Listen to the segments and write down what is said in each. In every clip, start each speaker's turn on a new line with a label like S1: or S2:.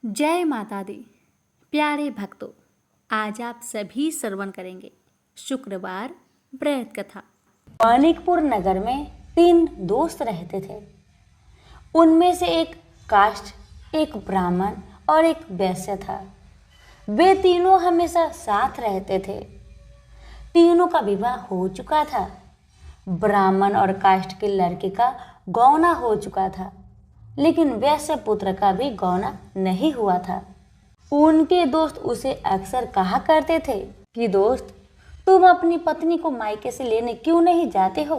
S1: जय माता दी। प्यारे भक्तों, आज आप सभी श्रवण करेंगे शुक्रवार व्रत कथा।
S2: मानिकपुर नगर में 3 दोस्त रहते थे। उनमें से एक काष्ठ, एक ब्राह्मण और एक वैश्य था। वे तीनों हमेशा साथ रहते थे। तीनों का विवाह हो चुका था। ब्राह्मण और काष्ठ के लड़के का गौना हो चुका था, लेकिन वैश्य पुत्र का भी गौना नहीं हुआ था। उनके दोस्त उसे अक्सर कहा करते थे कि दोस्त, तुम अपनी पत्नी को मायके से लेने क्यों नहीं जाते हो।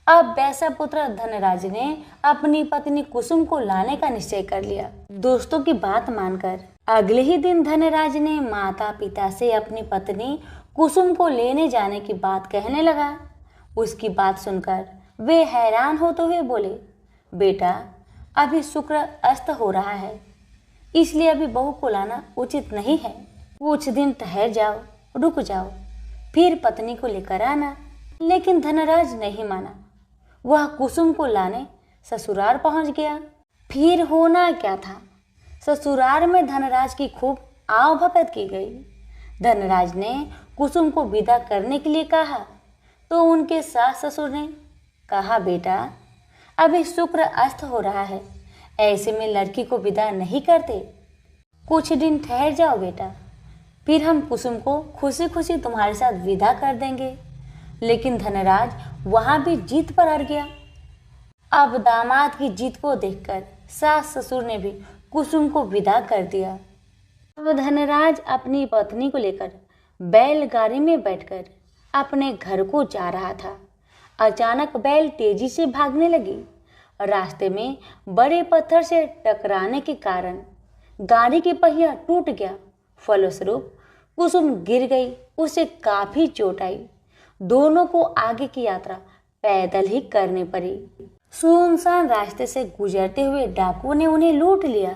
S2: अब वैश्य पुत्र धनराज ने अपनी पत्नी कुसुम को लाने का निश्चय कर लिया। दोस्तों की बात मानकर अगले ही दिन धनराज ने माता पिता से अपनी पत्नी कुसुम को लेने जाने की बात कहने लगा। उसकी बात सुनकर वे हैरान होते हुए बोले, बेटा, अभी शुक्र अस्त हो रहा है, इसलिए अभी बहू को लाना उचित नहीं है। कुछ दिन ठहर जाओ, रुक जाओ, फिर पत्नी को लेकर आना। लेकिन धनराज नहीं माना। वह कुसुम को लाने ससुराल पहुंच गया। फिर होना क्या था, ससुराल में धनराज की खूब आवभगत की गई। धनराज ने कुसुम को विदा करने के लिए कहा तो उनके सास ससुर ने कहा, बेटा, अभी शुक्र अस्त हो रहा है, ऐसे में लड़की को विदा नहीं करते। कुछ दिन ठहर जाओ बेटा, फिर हम कुसुम को खुशी खुशी तुम्हारे साथ विदा कर देंगे। लेकिन धनराज वहां भी जीत पर अड़ गया। अब दामाद की जीत को देखकर सास ससुर ने भी कुसुम को विदा कर दिया। अब धनराज अपनी पत्नी को लेकर बैलगाड़ी में बैठकर अपने घर को जा रहा था। अचानक बैल तेजी से भागने लगी। रास्ते में बड़े पत्थर से टकराने के कारण गाड़ी की पहिया टूट गया। फलस्वरूप कुसुम गिर गई। उसे काफी चोट आई। दोनों को आगे की यात्रा पैदल ही करनी पड़ी। सुनसान रास्ते से गुजरते हुए डाकुओं ने उन्हें लूट लिया।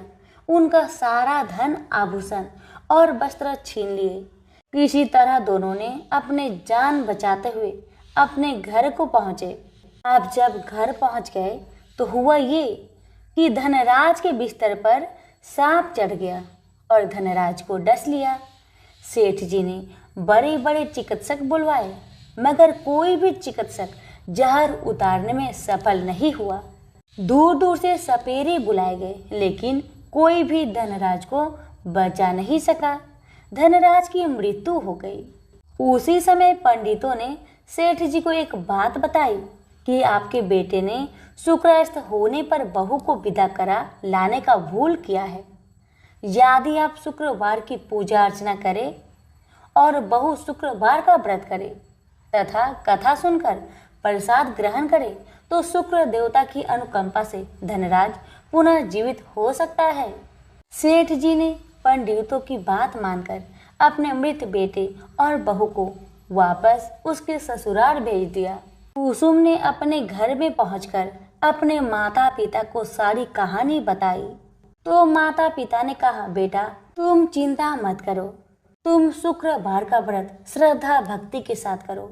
S2: उनका सारा धन, आभूषण और वस्त्र छीन लिए। किसी तरह दोनों ने अपने जान बचाते हुए अपने घर को पहुंचे। अब जब घर पहुंच गए तो हुआ ये कि धनराज के बिस्तर पर सांप चढ़ गया और धनराज को डस लिया। सेठ जी ने बड़े बड़े चिकित्सक बुलवाए, मगर कोई भी चिकित्सक जहर उतारने में सफल नहीं हुआ। दूर दूर से सपेरे बुलाए गए, लेकिन कोई भी धनराज को बचा नहीं सका। धनराज की मृत्यु हो गई। उसी समय पंडितों ने सेठ जी को एक बात बताई कि आपके बेटे ने शुक्रास्त होने पर बहू को विदा करा लाने का भूल किया है। यदि आप शुक्रवार की पूजा अर्चना करें और बहू शुक्रवार का व्रत करे तथा कथा सुनकर प्रसाद ग्रहण करे तो शुक्र देवता की अनुकंपा से धनराज पुनः जीवित हो सकता है। सेठ जी ने पंडितों की बात मानकर अपने मृत बेटे और बहू को वापस उसके ससुराल भेज दिया। कुसुम ने अपने घर में पहुंचकर अपने माता पिता को सारी कहानी बताई तो माता पिता ने कहा, बेटा, तुम चिंता मत करो, तुम शुक्रवार का व्रत श्रद्धा भक्ति के साथ करो,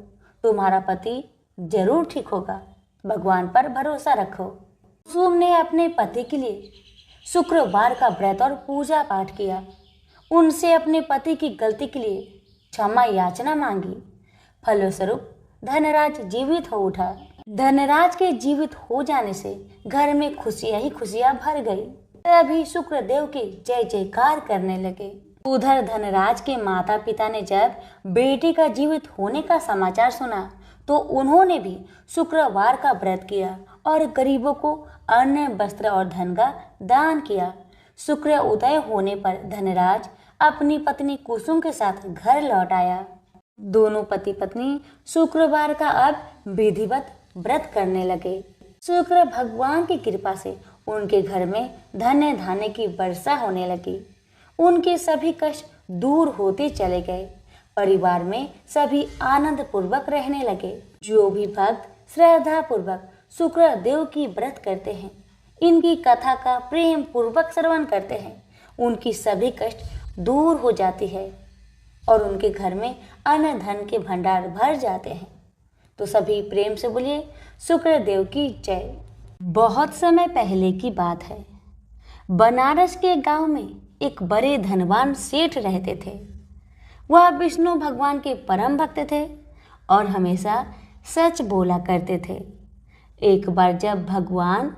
S2: तुम्हारा पति जरूर ठीक होगा, भगवान पर भरोसा रखो। कुसुम ने अपने पति के लिए शुक्रवार का व्रत और पूजा पाठ किया। उनसे अपने पति की गलती के लिए क्षमा याचना मांगी। फलस्वरूप धनराज जीवित हो उठा। धनराज के जीवित हो जाने से घर में खुशियां ही खुशियां भर गई। तभी शुक्रदेव के जय जयकार करने लगे। उधर धनराज के माता पिता ने जब बेटे का जीवित होने का समाचार सुना तो उन्होंने भी शुक्रवार का व्रत किया और गरीबों को अन्न, वस्त्र और धन का दान किया। शुक्र उदय होने पर धनराज अपनी पत्नी कुसुम के साथ घर लौट आया। दोनों पति पत्नी शुक्रवार का अब विधिवत व्रत करने लगे। शुक्र भगवान की कृपा से उनके घर में धन्य धान्य की वर्षा होने लगी। उनके सभी कष्ट दूर होते चले गए। परिवार में सभी आनंद पूर्वक रहने लगे। जो भी भक्त श्रद्धा पूर्वक शुक्र देव की व्रत करते हैं, इनकी कथा का प्रेम पूर्वक श्रवण करते हैं, उनकी सभी कष्ट दूर हो जाती है और उनके घर में अन्न धन के भंडार भर जाते हैं। तो सभी प्रेम से बोलिए शुक्र देव की जय। बहुत समय पहले की बात है। बनारस के गांव में एक बड़े धनवान सेठ रहते थे। वह विष्णु भगवान के परम भक्त थे और हमेशा सच बोला करते थे। एक बार जब भगवान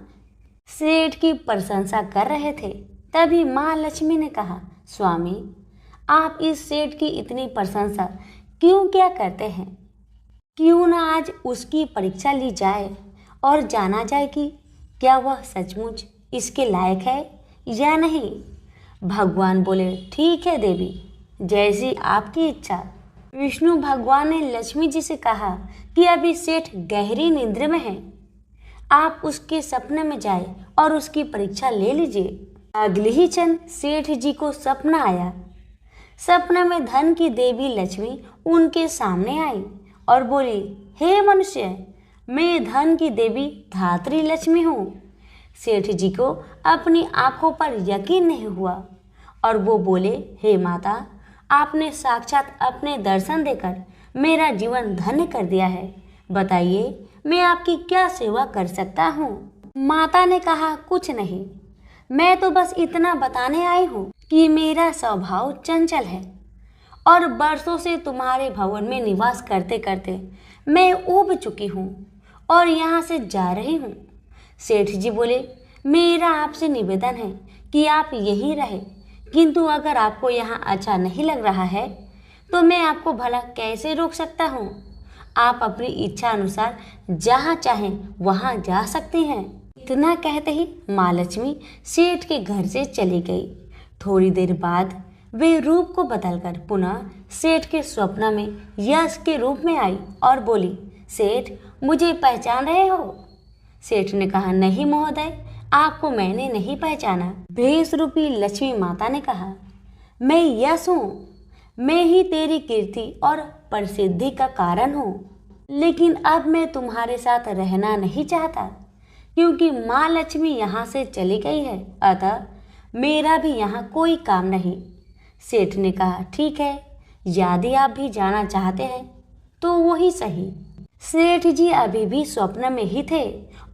S2: सेठ की प्रशंसा कर रहे थे, तभी माँ लक्ष्मी ने कहा, स्वामी, आप इस सेठ की इतनी प्रशंसा क्यों क्या करते हैं? क्यों ना आज उसकी परीक्षा ली जाए और जाना जाए कि क्या वह सचमुच इसके लायक है या नहीं। भगवान बोले, ठीक है देवी, जैसी आपकी इच्छा। विष्णु भगवान ने लक्ष्मी जी से कहा कि अभी सेठ गहरी निद्रा में है, आप उसके सपने में जाए और उसकी परीक्षा ले लीजिए। अगले ही क्षण सेठ जी को सपना आया। सपने में धन की देवी लक्ष्मी उनके सामने आई और बोली, हे मनुष्य, मैं धन की देवी धात्री लक्ष्मी हूँ। सेठ जी को अपनी आंखों पर यकीन नहीं हुआ और वो बोले, हे माता, आपने साक्षात अपने दर्शन देकर मेरा जीवन धन्य कर दिया है। बताइए, मैं आपकी क्या सेवा कर सकता हूँ? माता ने कहा, कुछ नहीं, मैं तो बस इतना बताने आई हूँ कि मेरा स्वभाव चंचल है और बरसों से तुम्हारे भवन में निवास करते करते मैं ऊब चुकी हूँ और यहाँ से जा रही हूँ। सेठ जी बोले, मेरा आपसे निवेदन है कि आप यहीं रहे, किंतु अगर आपको यहाँ अच्छा नहीं लग रहा है तो मैं आपको भला कैसे रोक सकता हूँ। आप अपनी इच्छा अनुसार जहाँ चाहें वहाँ जा सकती हैं। इतना कहते ही माँ लक्ष्मी सेठ के घर से चली गई। थोड़ी देर बाद वे रूप को बदलकर पुनः सेठ के स्वप्न में यश के रूप में आई और बोली, सेठ, मुझे पहचान रहे हो? सेठ ने कहा, नहीं महोदय, आपको मैंने नहीं पहचाना। भेष रूपी लक्ष्मी माता ने कहा, मैं यश हूँ, मैं ही तेरी कीर्ति और प्रसिद्धि का कारण हूँ। लेकिन अब मैं तुम्हारे साथ रहना नहीं चाहता क्योंकि माँ लक्ष्मी यहाँ से चली गई है, अतः मेरा भी यहाँ कोई काम नहीं। सेठ ने कहा, ठीक है, यदि आप भी जाना चाहते हैं तो वही सही। सेठ जी अभी भी स्वप्न में ही थे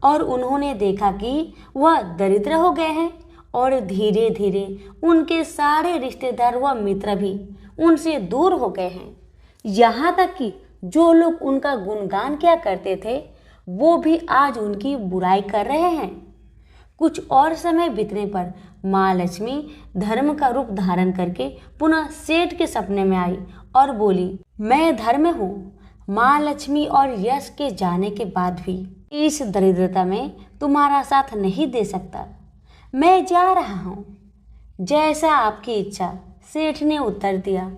S2: और उन्होंने देखा कि वह दरिद्र हो गए हैं और धीरे धीरे उनके सारे रिश्तेदार व मित्र भी उनसे दूर हो गए हैं। यहाँ तक कि जो लोग उनका गुणगान किया करते थे वो भी आज उनकी बुराई कर रहे हैं। कुछ और समय बीतने पर माँ लक्ष्मी धर्म का रूप धारण करके पुनः सेठ के सपने में आई और बोली, मैं धर्म हूँ। माँ लक्ष्मी और यश के जाने के बाद भी इस दरिद्रता में तुम्हारा साथ नहीं दे सकता, मैं जा रहा हूँ। जैसा आपकी इच्छा, सेठ ने उत्तर दिया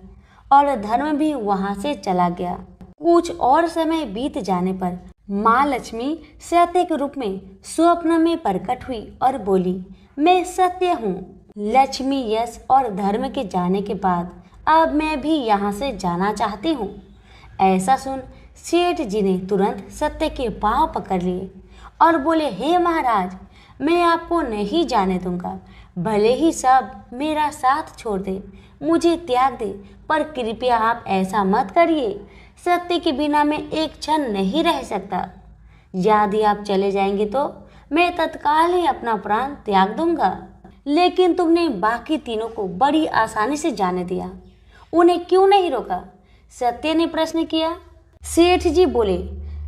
S2: और धर्म भी वहां से चला गया। कुछ और समय बीत जाने पर माँ लक्ष्मी सत्य के रूप में स्वप्न में प्रकट हुई और बोली, मैं सत्य हूँ। लक्ष्मी, यश और धर्म के जाने के बाद अब मैं भी यहाँ से जाना चाहती हूँ। ऐसा सुन सेठ जी ने तुरंत सत्य के पांव पकड़ लिए और बोले, हे महाराज, मैं आपको नहीं जाने दूंगा। भले ही सब मेरा साथ छोड़ दे, मुझे त्याग दे, पर कृपया आप ऐसा मत करिए। सत्य के बिना मैं एक क्षण नहीं रह सकता। यदि आप चले जाएंगे तो मैं तत्काल ही अपना प्राण त्याग दूंगा। लेकिन तुमने बाकी तीनों को बड़ी आसानी से जाने दिया, उन्हें क्यों नहीं रोका? सत्य ने प्रश्न किया। सेठ जी बोले,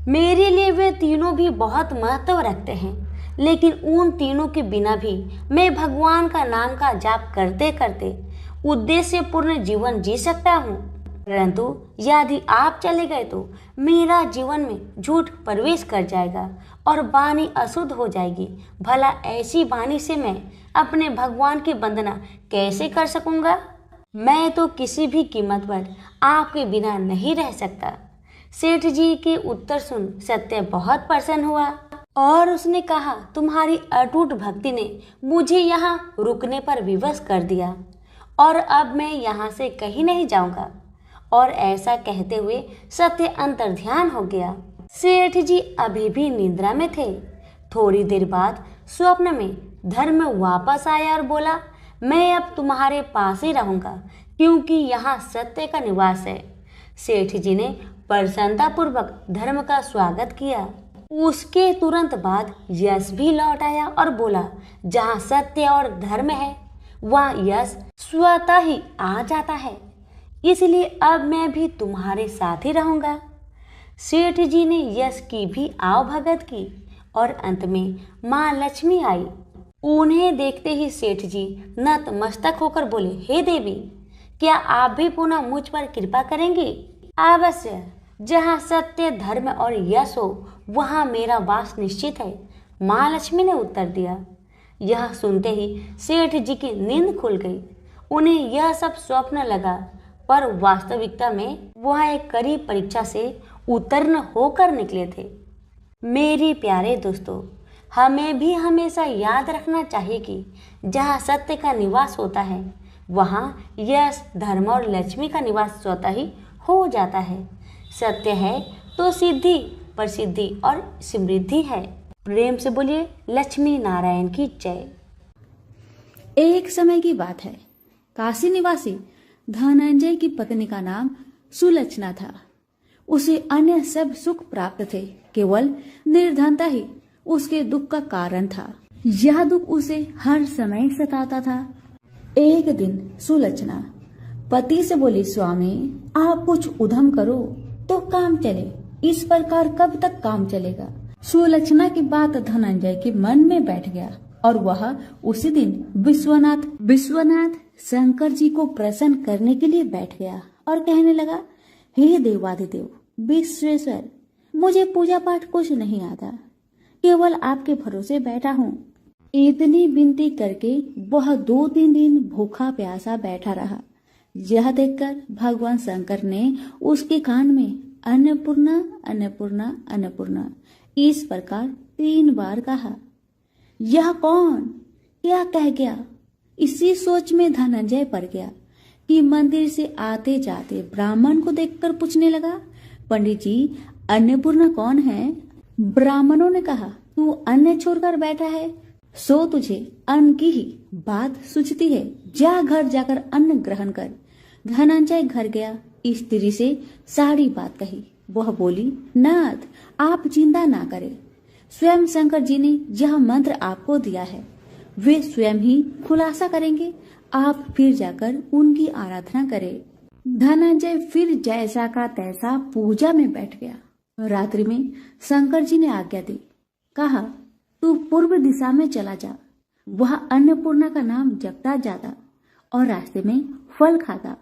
S2: मेरे लिए वे तीनों भी बहुत महत्व रखते हैं, लेकिन उन तीनों के बिना भी मैं भगवान का नाम का जाप करते करते उद्देश्यपूर्ण जीवन जी सकता हूँ। परंतु यदि आप चले गए तो मेरा जीवन में झूठ प्रवेश कर जाएगा और वाणी अशुद्ध हो जाएगी। भला ऐसी वाणी से मैं अपने भगवान की वंदना कैसे कर सकूंगा? मैं तो किसी भी कीमत पर आपके बिना नहीं रह सकता। सेठ जी के उत्तर सुन सत्य बहुत प्रसन्न हुआ और उसने कहा, तुम्हारी अटूट भक्ति ने मुझे यहाँ रुकने पर विवश कर दिया और अब मैं यहाँ से कहीं नहीं जाऊंगा। और ऐसा कहते हुए सत्य अंतर्ध्यान हो गया। सेठ जी अभी भी निद्रा में थे। थोड़ी देर बाद स्वप्न में धर्म वापस आया और बोला, मैं अब तुम्हारे पास ही रहूंगा क्योंकि यहाँ सत्य का निवास है। सेठ जी ने प्रसन्नतापूर्वक धर्म का स्वागत किया उसके तुरंत बाद यश भी लौट आया और बोला, जहाँ सत्य और धर्म है वहाँ यश स्वतः ही आ जाता है, इसलिए अब मैं भी तुम्हारे साथ ही रहूंगा। सेठ जी ने यश की भी आव भगत की और अंत में माँ लक्ष्मी आई। उन्हें देखते ही सेठ जी नतमस्तक होकर बोले, हे देवी, क्या आप भी पुनः मुझ पर कृपा करेंगी? अवश्य, जहाँ सत्य धर्म और यश हो वहाँ मेरा वास निश्चित है, माँ लक्ष्मी ने उत्तर दिया। यह सुनते ही सेठ जी की नींद खुल गई। उन्हें यह सब स्वप्न लगा, पर वास्तविकता में वह एक कड़ी परीक्षा से उत्तीर्ण होकर निकले थे। मेरे प्यारे दोस्तों, हमें भी हमेशा याद रखना चाहिए कि जहाँ सत्य का निवास होता है वहाँ यश धर्म और लक्ष्मी का निवास स्वतः ही हो जाता है। सत्य है तो सिद्धि, प्रसिद्धि और समृद्धि है। प्रेम से बोलिए लक्ष्मी नारायण की जय।
S1: एक समय की बात है, काशी निवासी धनंजय की पत्नी का नाम सुलक्षणा था। उसे अन्य सब सुख प्राप्त थे, केवल निर्धनता ही उसके दुख का कारण था। यह दुख उसे हर समय सताता था। एक दिन सुलक्षणा पति से बोली, स्वामी आप कुछ उद्यम करो तो काम चले, इस प्रकार कब तक काम चलेगा? सुलक्षणा की बात धनंजय के मन में बैठ गया और वह उसी दिन विश्वनाथ शंकर जी को प्रसन्न करने के लिए बैठ गया और कहने लगा, हे देवाधिदेव विश्वेश्वर, मुझे पूजा पाठ कुछ नहीं आता, केवल आपके भरोसे बैठा हूँ। इतनी विनती करके वह 2-3 दिन भूखा प्यासा बैठा रहा। यह देखकर भगवान शंकर ने उसके कान में अन्नपूर्णा अन्नपूर्णा अन्नपूर्णा इस प्रकार 3 बार कहा। यह कौन क्या कह गया? इसी सोच में धनंजय पड़ गया कि मंदिर से आते जाते ब्राह्मण को देखकर पूछने लगा, पंडित जी अन्नपूर्णा कौन है? ब्राह्मणों ने कहा, तू अन्न छोड़कर बैठा है, सो तुझे अन्न की ही बात सूझती है, जा घर जाकर अन्न ग्रहण कर। धनंजय घर गया, स्त्री से सारी बात कही। वह बोली, नाथ आप चिंता ना करें, स्वयं शंकर जी ने यह मंत्र आपको दिया है, वे स्वयं ही खुलासा करेंगे, आप फिर जाकर उनकी आराधना करें। धनंजय फिर जैसा का तैसा पूजा में बैठ गया। रात्रि में शंकर जी ने आज्ञा दी, कहा तू पूर्व दिशा में चला जा, वह अन्नपूर्णा का नाम जपता जाता और रास्ते में फल खाता,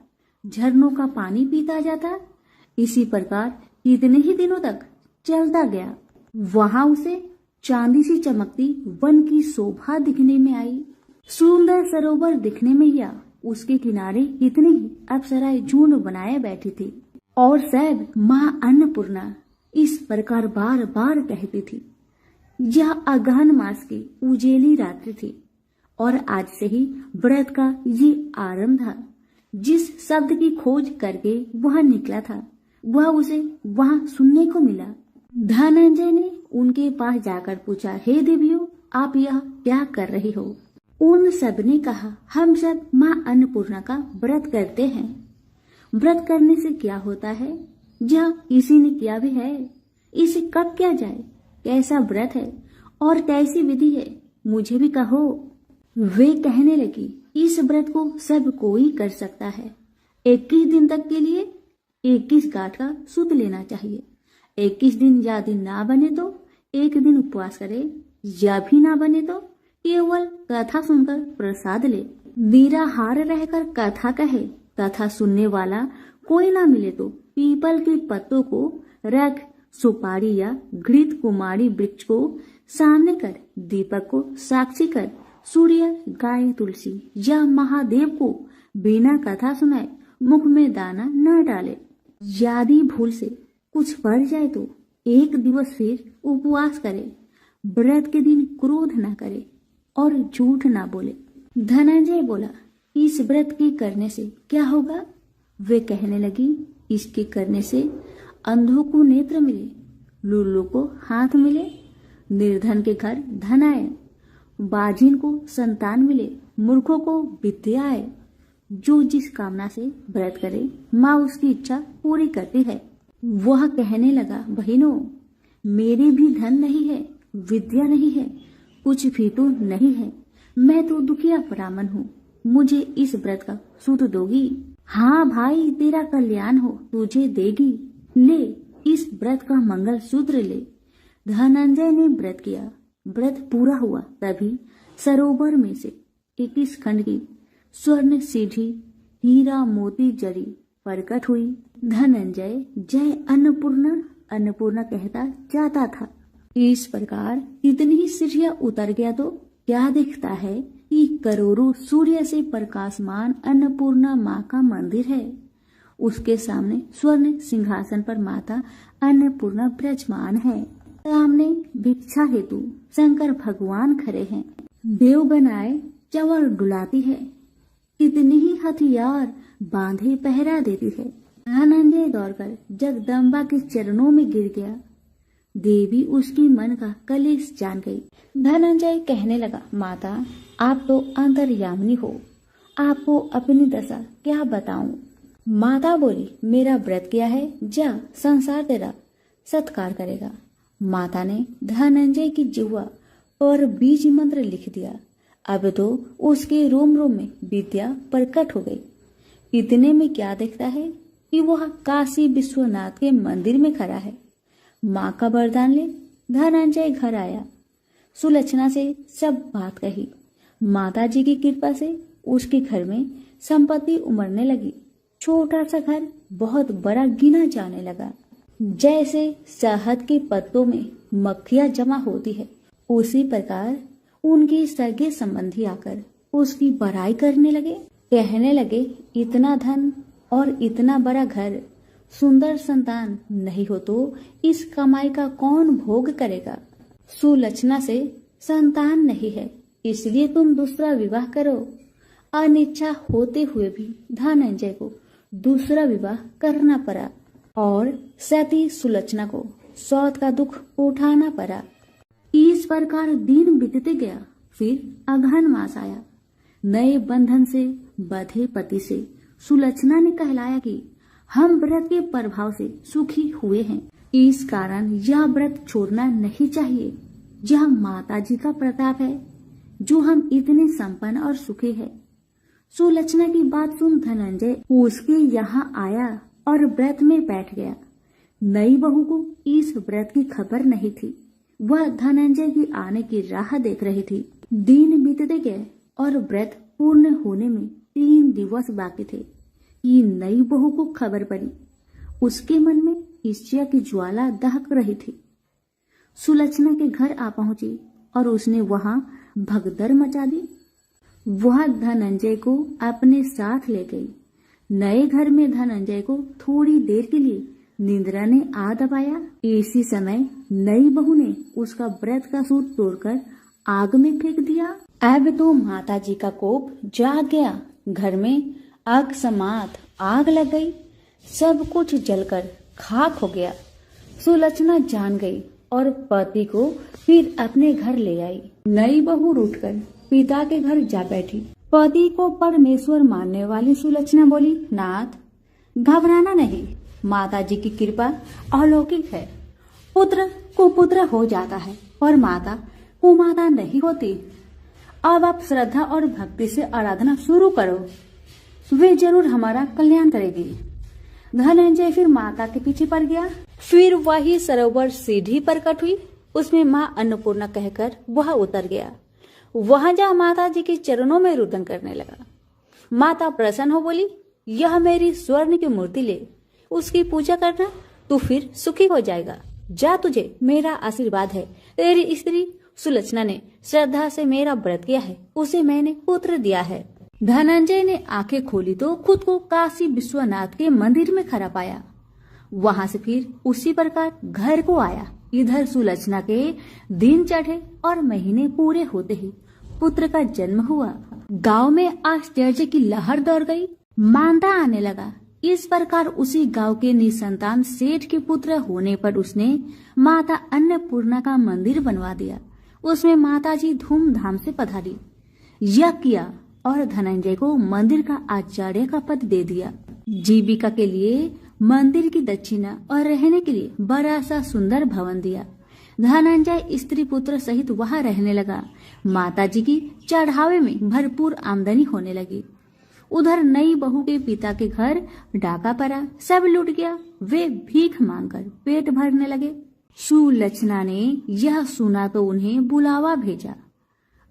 S1: झरनों का पानी पीता जाता। इसी प्रकार कितने ही दिनों तक चलता गया। वहां उसे चांदी सी चमकती वन की शोभा दिखने में आई। सुंदर सरोवर दिखने में या उसके किनारे कितनी ही अप्सराएं झुंड बनाए बैठी थी और सब माँ अन्नपूर्णा इस प्रकार बार बार कहती थी। यह अगहन मास की उजेली रात्रि थी और आज से ही व्रत का ये आरंभ था। जिस शब्द की खोज करके वह निकला था वह उसे वहां सुनने को मिला। धनंजय ने उनके पास जाकर पूछा, हे देवियों आप यह क्या कर रही हो? उन सब ने कहा, हम सब माँ अन्नपूर्णा का व्रत करते हैं। व्रत करने से क्या होता है? यह इसी ने किया भी है, इसे कब किया जाए, कैसा व्रत है और कैसी विधि है, मुझे भी कहो। वे कहने लगी, इस व्रत को सब कोई कर सकता है। 21 दिन तक के लिए 21 गांठ का सूत लेना चाहिए। 21 दिन या दिन ना बने तो 1 दिन उपवास करे, या भी ना बने तो केवल कथा सुनकर प्रसाद ले। निराहार रहकर कथा कहे तथा सुनने वाला कोई ना मिले तो पीपल के पत्तों को रख, सुपारी या घृत कुमारी वृक्ष को सामने कर, दीपक को साक्षी कर, सूर्य, गाय, तुलसी या महादेव को बिना कथा सुनाए मुख में दाना न डाले। यदि भूल से कुछ पड़ जाए तो 1 दिवस फिर उपवास करे। व्रत के दिन क्रोध न करे और झूठ ना बोले। धनंजय बोला, इस व्रत के करने से क्या होगा? वे कहने लगी, इसके करने से अंधों को नेत्र मिले, लूलों को हाथ मिले, निर्धन के घर धन आए, बाजिन को संतान मिले, मूर्खों को विद्या आए। जो जिस कामना से व्रत करे माँ उसकी इच्छा पूरी करती है। वह कहने लगा, बहनों मेरे भी धन नहीं है, विद्या नहीं है, कुछ भी तो नहीं है। मैं तो दुखिया ब्राह्मण हूँ, मुझे इस व्रत का सूत दोगी? हाँ भाई, तेरा कल्याण हो, तुझे देगी। ले, इस व्रत का मंगल सूत्र ले। धनंजय ने व्रत किया। व्रत पूरा हुआ तभी सरोवर में से 21 खंड की स्वर्ण सीढ़ी हीरा मोती जड़ी प्रकट हुई। धनंजय जय अन्नपूर्णा अन्नपूर्णा कहता जाता था। इस प्रकार इतनी ही सीढ़ियां उतर गया तो क्या दिखता है कि करोड़ों सूर्य से प्रकाशमान अन्नपूर्णा माँ का मंदिर है। उसके सामने स्वर्ण सिंहासन पर माता अन्नपूर्णा विराजमान है। सामने भिक्षा हेतु शंकर भगवान खड़े हैं। देव बनाए चवर डुलाती है, कितनी ही हथियार बांधे पहरा देती है। धनंजय दौड़कर जगदम्बा के चरणों में गिर गया। देवी उसकी मन का कलेश जान गई। धनंजय कहने लगा, माता आप तो अंतर्यामिनी हो, आपको अपनी दशा क्या बताऊं। माता बोली, मेरा व्रत किया है, जा संसार तेरा सत्कार करेगा। माता ने धनंजय की जिह्वा पर बीज मंत्र लिख दिया। अब तो उसके रोम रोम में विद्या प्रकट हो गई। इतने में क्या देखता है कि वह काशी विश्वनाथ के मंदिर में खड़ा है। माँ का वरदान ले धनंजय घर आया। सुलक्षणा से सब बात कही। माता जी की कृपा से उसके घर में संपत्ति उमड़ने लगी। छोटा सा घर बहुत बड़ा गिना जाने लगा। जैसे शहद के पत्तों में मक्खियां जमा होती है, उसी प्रकार उनके सगे संबंधी आकर उसकी बड़ाई करने लगे। कहने लगे, इतना धन और इतना बड़ा घर, सुंदर संतान नहीं हो तो इस कमाई का कौन भोग करेगा। सुलक्षणा से संतान नहीं है, इसलिए तुम दूसरा विवाह करो। अनिच्छा होते हुए भी धनंजय को दूसरा विवाह करना पड़ा और सती सुलक्षणा को सौत का दुख उठाना पड़ा। इस प्रकार दिन बीतते गया। फिर अगहन मास आया। नए बंधन से बंधे पति से सुलक्षणा ने कहलाया कि हम व्रत के प्रभाव से सुखी हुए हैं, इस कारण यह व्रत छोड़ना नहीं चाहिए। यह माता जी का प्रताप है जो हम इतने संपन्न और सुखी है। सुलक्षणा की बात सुन धनंजय उसके यहाँ आया और व्रत में बैठ गया। नई बहू को इस व्रत की खबर नहीं थी। वह धनंजय की आने की राह देख रही थी। दिन बीतते गए और व्रत पूर्ण होने में 3 दिवस बाकी थे कि नई बहू को खबर पड़ी। उसके मन में ईर्ष्या की ज्वाला दहक रही थी। सुलक्षणा के घर आ पहुंची और उसने वहां भगदड़ मचा दी। वह धनंजय को अपने साथ ले गई। नए घर में धनंजय को थोड़ी देर के लिए निंद्रा ने आ दबाया। इसी समय नई बहू ने उसका व्रत का सूत तोड़कर आग में फेंक दिया। अब तो माता जी का कोप जाग गया। घर में अकस्मात आग लग गई। सब कुछ जलकर खाक हो गया। सुलक्षणा जान गई और पति को फिर अपने घर ले आई। नई बहू उठकर पिता के घर जा बैठी। पति को परमेश्वर मानने वाली सुलक्षणा बोली, नाथ घबराना नहीं, माता जी की कृपा अलौकिक है। पुत्र कुपुत्र हो जाता है और माता कुमाता नहीं होती। अब आप श्रद्धा और भक्ति से आराधना शुरू करो, वे जरूर हमारा कल्याण करेगी। धनंजय फिर माता के पीछे पड़ गया। फिर वही सरोवर सीढ़ी प्रकट हुई। उसमें माँ अन्नपूर्णा कहकर वह उतर गया। वहां जा माता जी के चरणों में रुदन करने लगा। माता प्रसन्न हो बोली, यह मेरी स्वर्ण की मूर्ति ले, उसकी पूजा करना, तू फिर सुखी हो जाएगा। जा, तुझे मेरा आशीर्वाद है। तेरी स्त्री सुलक्षणा ने श्रद्धा से मेरा व्रत किया है, उसे मैंने पुत्र दिया है। धनंजय ने आंखें खोली तो खुद को काशी विश्वनाथ के मंदिर में खड़ा पाया। वहां से फिर उसी प्रकार घर को आया। इधर सुलक्षणा के दिन चढ़े और महीने पूरे होते ही पुत्र का जन्म हुआ। गांव में आश्चर्य की लहर दौड़ गई। मानता आने लगा। इस प्रकार उसी गांव के निसंतान सेठ के पुत्र होने पर उसने माता अन्नपूर्णा का मंदिर बनवा दिया। उसमें माता जी धूमधाम से पधारी, यज्ञ किया और धनंजय को मंदिर का आचार्य का पद दे दिया। जीविका के लिए मंदिर की दक्षिणा और रहने के लिए बड़ा सा सुंदर भवन दिया। धनंजय स्त्री पुत्र सहित वहां रहने लगा। माताजी की चढ़ावे में भरपूर आमदनी होने लगी। उधर नई बहू के पिता के घर डाका पड़ा, सब लूट गया। वे भीख मांगकर पेट भरने लगे। सुलक्षणा ने यह सुना तो उन्हें बुलावा भेजा,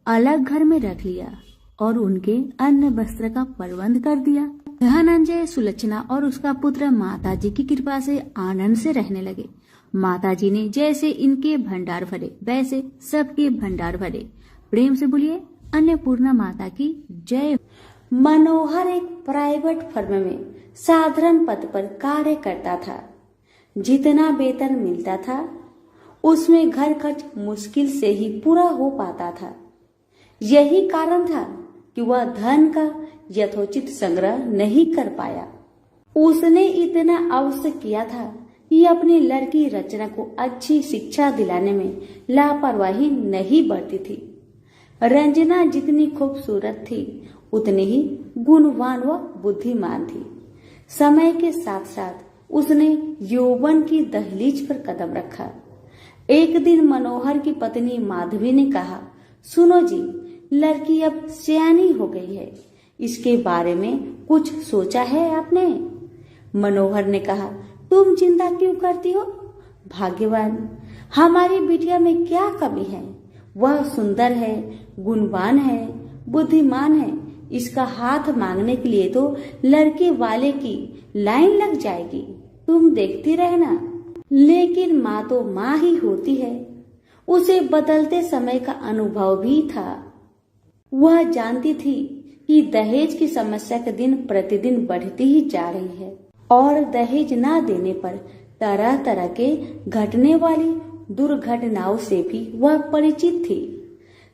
S1: अलग घर में रख लिया और उनके अन्न वस्त्र का प्रबंध कर दिया। धनंजय, सुलक्षणा और उसका पुत्र माताजी की कृपा से आनंद से रहने लगे। माताजी ने जैसे इनके भंडार भरे वैसे सबके भंडार भरे। प्रेम से बोलिए अन्नपूर्णा माता की जय।
S2: मनोहर एक प्राइवेट फर्म में साधारण पद पर कार्य करता था। जितना वेतन मिलता था उसमें घर खर्च मुश्किल से ही पूरा हो पाता था। यही कारण था कि वह धन का यथोचित संग्रह नहीं कर पाया। उसने इतना अवश्य किया था कि अपनी लड़की रचना को अच्छी शिक्षा दिलाने में लापरवाही नहीं बरती थी। रंजना जितनी खूबसूरत थी उतनी ही गुणवान व बुद्धिमान थी। समय के साथ साथ उसने यौवन की दहलीज पर कदम रखा। एक दिन मनोहर की पत्नी माधवी ने कहा, सुनो जी, लड़की अब सयानी हो गई है, इसके बारे में कुछ सोचा है आपने? मनोहर ने कहा, तुम चिंता क्यों करती हो? भाग्यवान, हमारी बिटिया में क्या कमी है? वह सुंदर है, गुणवान है, बुद्धिमान है। इसका हाथ मांगने के लिए तो लड़के वाले की लाइन लग जाएगी, तुम देखती रहना। लेकिन माँ तो माँ ही होती है। उसे बदलते समय का अनुभव भी था। वह जानती थी कि दहेज की समस्या के दिन प्रतिदिन बढ़ती ही जा रही है और दहेज ना देने पर तरह तरह के घटने वाली दुर्घटनाओं से भी वह परिचित थी।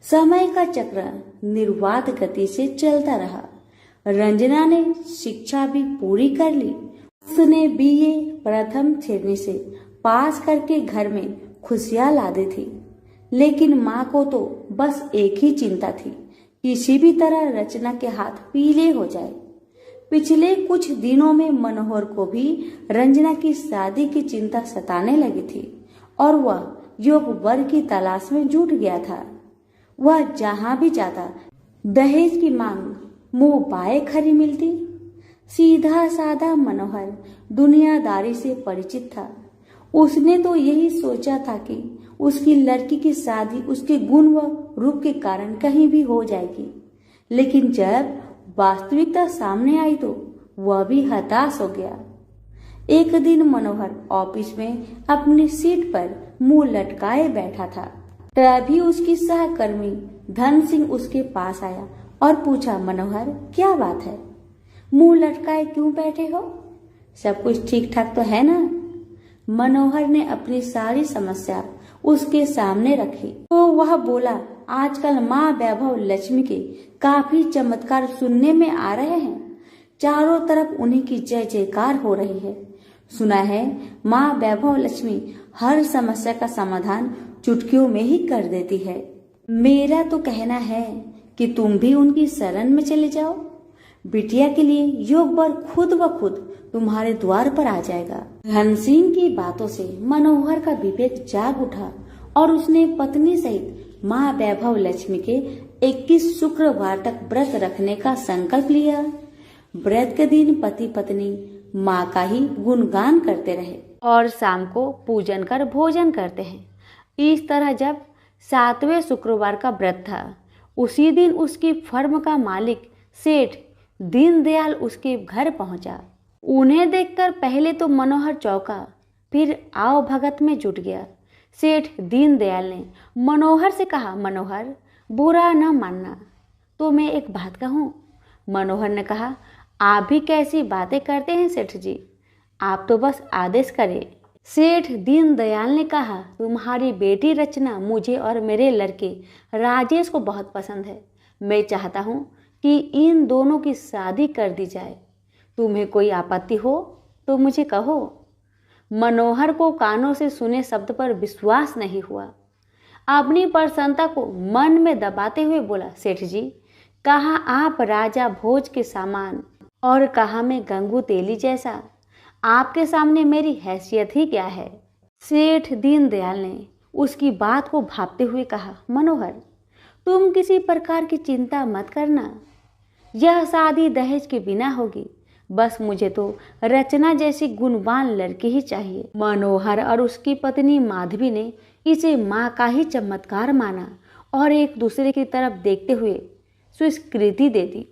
S2: समय का चक्र निर्वाध गति से चलता रहा। रंजना ने शिक्षा भी पूरी कर ली। उसने बीए प्रथम श्रेणी से पास करके घर में खुशियां ला दी थी। लेकिन माँ को तो बस एक ही चिंता थी, किसी भी तरह रचना के हाथ पीले हो जाए। पिछले कुछ दिनों में मनोहर को भी रंजना की शादी की चिंता सताने लगी थी और वह योग्य वर की तलाश में जुट गया था। वह जहां भी जाता दहेज की मांग मुंह बाए खरी मिलती। सीधा साधा मनोहर दुनियादारी से परिचित था। उसने तो यही सोचा था कि उसकी लड़की की शादी उसके गुण व रूप के कारण कहीं भी हो जाएगी। लेकिन जब वास्तविकता सामने आई तो वह भी हताश हो गया। एक दिन मनोहर ऑफिस में अपनी सीट पर मुंह लटकाए बैठा था। तभी उसकी सहकर्मी धन सिंह उसके पास आया और पूछा, मनोहर क्या बात है, मुंह लटकाए क्यों बैठे हो? सब कुछ ठीक ठाक तो है ना? मनोहर ने अपनी सारी समस्या उसके सामने रखी तो वह बोला, आजकल माँ वैभव लक्ष्मी के काफी चमत्कार सुनने में आ रहे हैं। चारों तरफ उन्हीं की जय जयकार हो रही है। सुना है माँ वैभव लक्ष्मी हर समस्या का समाधान चुटकियों में ही कर देती है। मेरा तो कहना है कि तुम भी उनकी शरण में चले जाओ। बिटिया के लिए योग वर खुद ब खुद तुम्हारे द्वार पर आ जाएगा। धन सिंह की बातों से मनोहर का विवेक जाग उठा और उसने पत्नी सहित माँ वैभव लक्ष्मी के 21 शुक्रवार तक व्रत रखने का संकल्प लिया। व्रत के दिन पति पत्नी माँ का ही गुणगान करते रहे
S1: और शाम को पूजन कर भोजन करते हैं। इस तरह जब 7वें शुक्रवार का व्रत था, उसी दिन उसकी फर्म का मालिक सेठ दीनदयाल उसके घर पहुंचा। उन्हें देखकर पहले तो मनोहर चौंका, फिर आओ भगत में जुट गया। सेठ दीनदयाल ने मनोहर से कहा, मनोहर बुरा न मानना, तो मैं एक बात कहूँ। मनोहर ने कहा, आप भी कैसी बातें करते हैं सेठ जी, आप तो बस आदेश करें। सेठ दीनदयाल ने कहा, तुम्हारी बेटी रचना मुझे और मेरे लड़के राजेश को बहुत पसंद है। मैं चाहता हूँ कि इन दोनों की शादी कर दी जाए। तुम्हें कोई आपत्ति हो तो मुझे कहो। मनोहर को कानों से सुने शब्द पर विश्वास नहीं हुआ। अपनी प्रसन्नता को मन में दबाते हुए बोला, सेठ जी, कहा आप राजा भोज के सामान और कहा मैं गंगू तेली जैसा। आपके सामने मेरी हैसियत ही क्या है। सेठ दीनदयाल ने
S2: उसकी बात को भांपते हुए कहा, मनोहर, तुम किसी प्रकार की चिंता मत करना, यह शादी दहेज के बिना होगी। बस मुझे तो रचना जैसी गुणवान लड़की ही चाहिए। मनोहर और उसकी पत्नी माधवी ने इसे माँ का ही चमत्कार माना और एक दूसरे की तरफ देखते हुए स्वीकृति दे दी।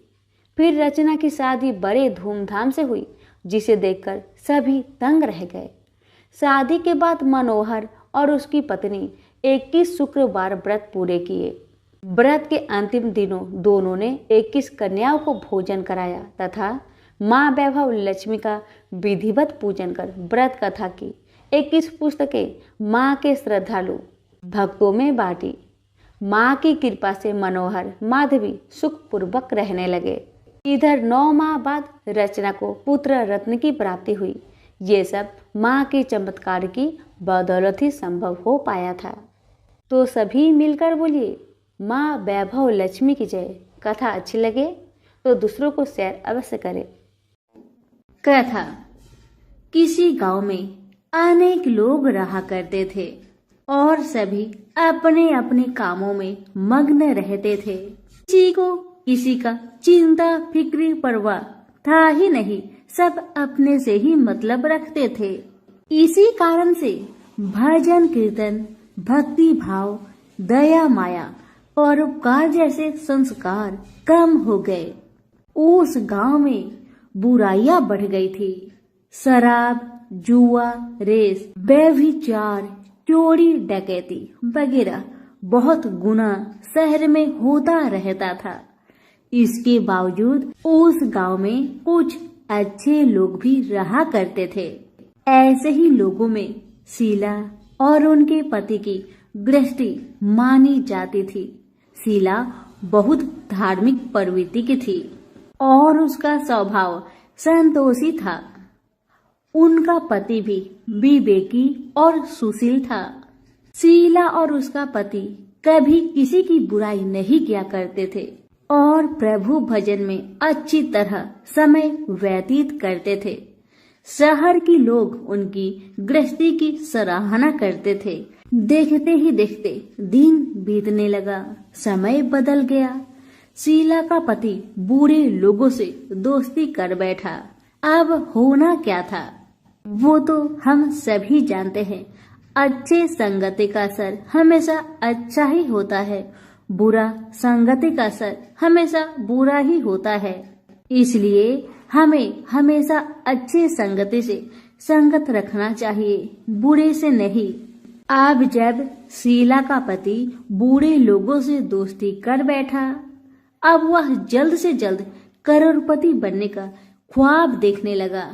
S2: फिर रचना की शादी बड़े धूमधाम से हुई, जिसे देखकर सभी दंग रह गए। शादी के बाद मनोहर और उसकी पत्नी 21 शुक्रवार व्रत पूरे किए। व्रत के अंतिम दिनों दोनों ने 21 कन्याओं को भोजन कराया तथा माँ वैभव लक्ष्मी का विधिवत पूजन कर व्रत कथा की 21 पुस्तकें माँ के श्रद्धालु भक्तों में बांटी। माँ की कृपा से मनोहर माधवी सुखपूर्वक रहने लगे। इधर 9 माह बाद रचना को पुत्र रत्न की प्राप्ति हुई। ये सब माँ के चमत्कार की बदौलत ही संभव हो पाया था। तो सभी मिलकर बोलिए, माँ वैभव लक्ष्मी की जय। कथा अच्छी लगे तो दूसरों को शेयर अवश्य करें।
S1: कथा। किसी गांव में अनेक लोग रहा करते थे और सभी अपने अपने कामों में मग्न रहते थे। किसी को किसी का चिंता फिक्री परवाह था ही नहीं, सब अपने से ही मतलब रखते थे। इसी कारण से भजन कीर्तन, भक्ति भाव, दया माया, परोपकार जैसे संस्कार कम हो गए। उस गांव में बुराइयां बढ़ गई थी। शराब, जुआ, रेस, व्यभिचार, चोरी, डकैती वगैरह बहुत गुना शहर में होता रहता था। इसके बावजूद उस गांव में कुछ अच्छे लोग भी रहा करते थे। ऐसे ही लोगों में शीला और उनके पति की गृहस्थी मानी जाती थी। शीला बहुत धार्मिक प्रवृत्ति की थी और उसका स्वभाव संतोषी था। उनका पति भी विवेकी और सुशील था। शीला और उसका पति कभी किसी की बुराई नहीं किया करते थे और प्रभु भजन में अच्छी तरह समय व्यतीत करते थे। शहर के लोग उनकी गृहस्थी की सराहना करते थे। देखते ही देखते दिन बीतने लगा, समय बदल गया। शीला का पति बूढ़े लोगों से दोस्ती कर बैठा। अब होना क्या था वो तो हम सभी जानते हैं। अच्छे संगति का असर हमेशा अच्छा ही होता है, बुरा संगति का असर हमेशा बुरा ही होता है। इसलिए हमें हमेशा अच्छे संगति से संगत रखना चाहिए, बुरे से नहीं। अब जब शीला का पति बूढ़े लोगों से दोस्ती कर बैठा, अब वह जल्द से जल्द करोड़पति बनने का ख्वाब देखने लगा।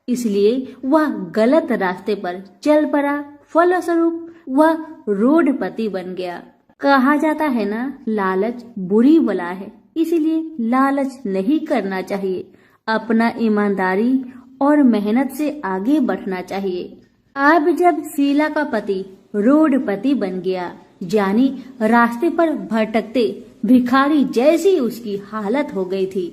S1: इसलिए वह गलत रास्ते पर चल पड़ा। फलस्वरूप वह रोडपति बन गया। कहा जाता है ना, लालच बुरी बला है, इसलिए लालच नहीं करना चाहिए। अपना ईमानदारी और मेहनत से आगे बढ़ना चाहिए। अब जब शीला का पति रोडपति बन गया, जानी रास्ते पर भटकते भिखारी जैसी उसकी हालत हो गई थी।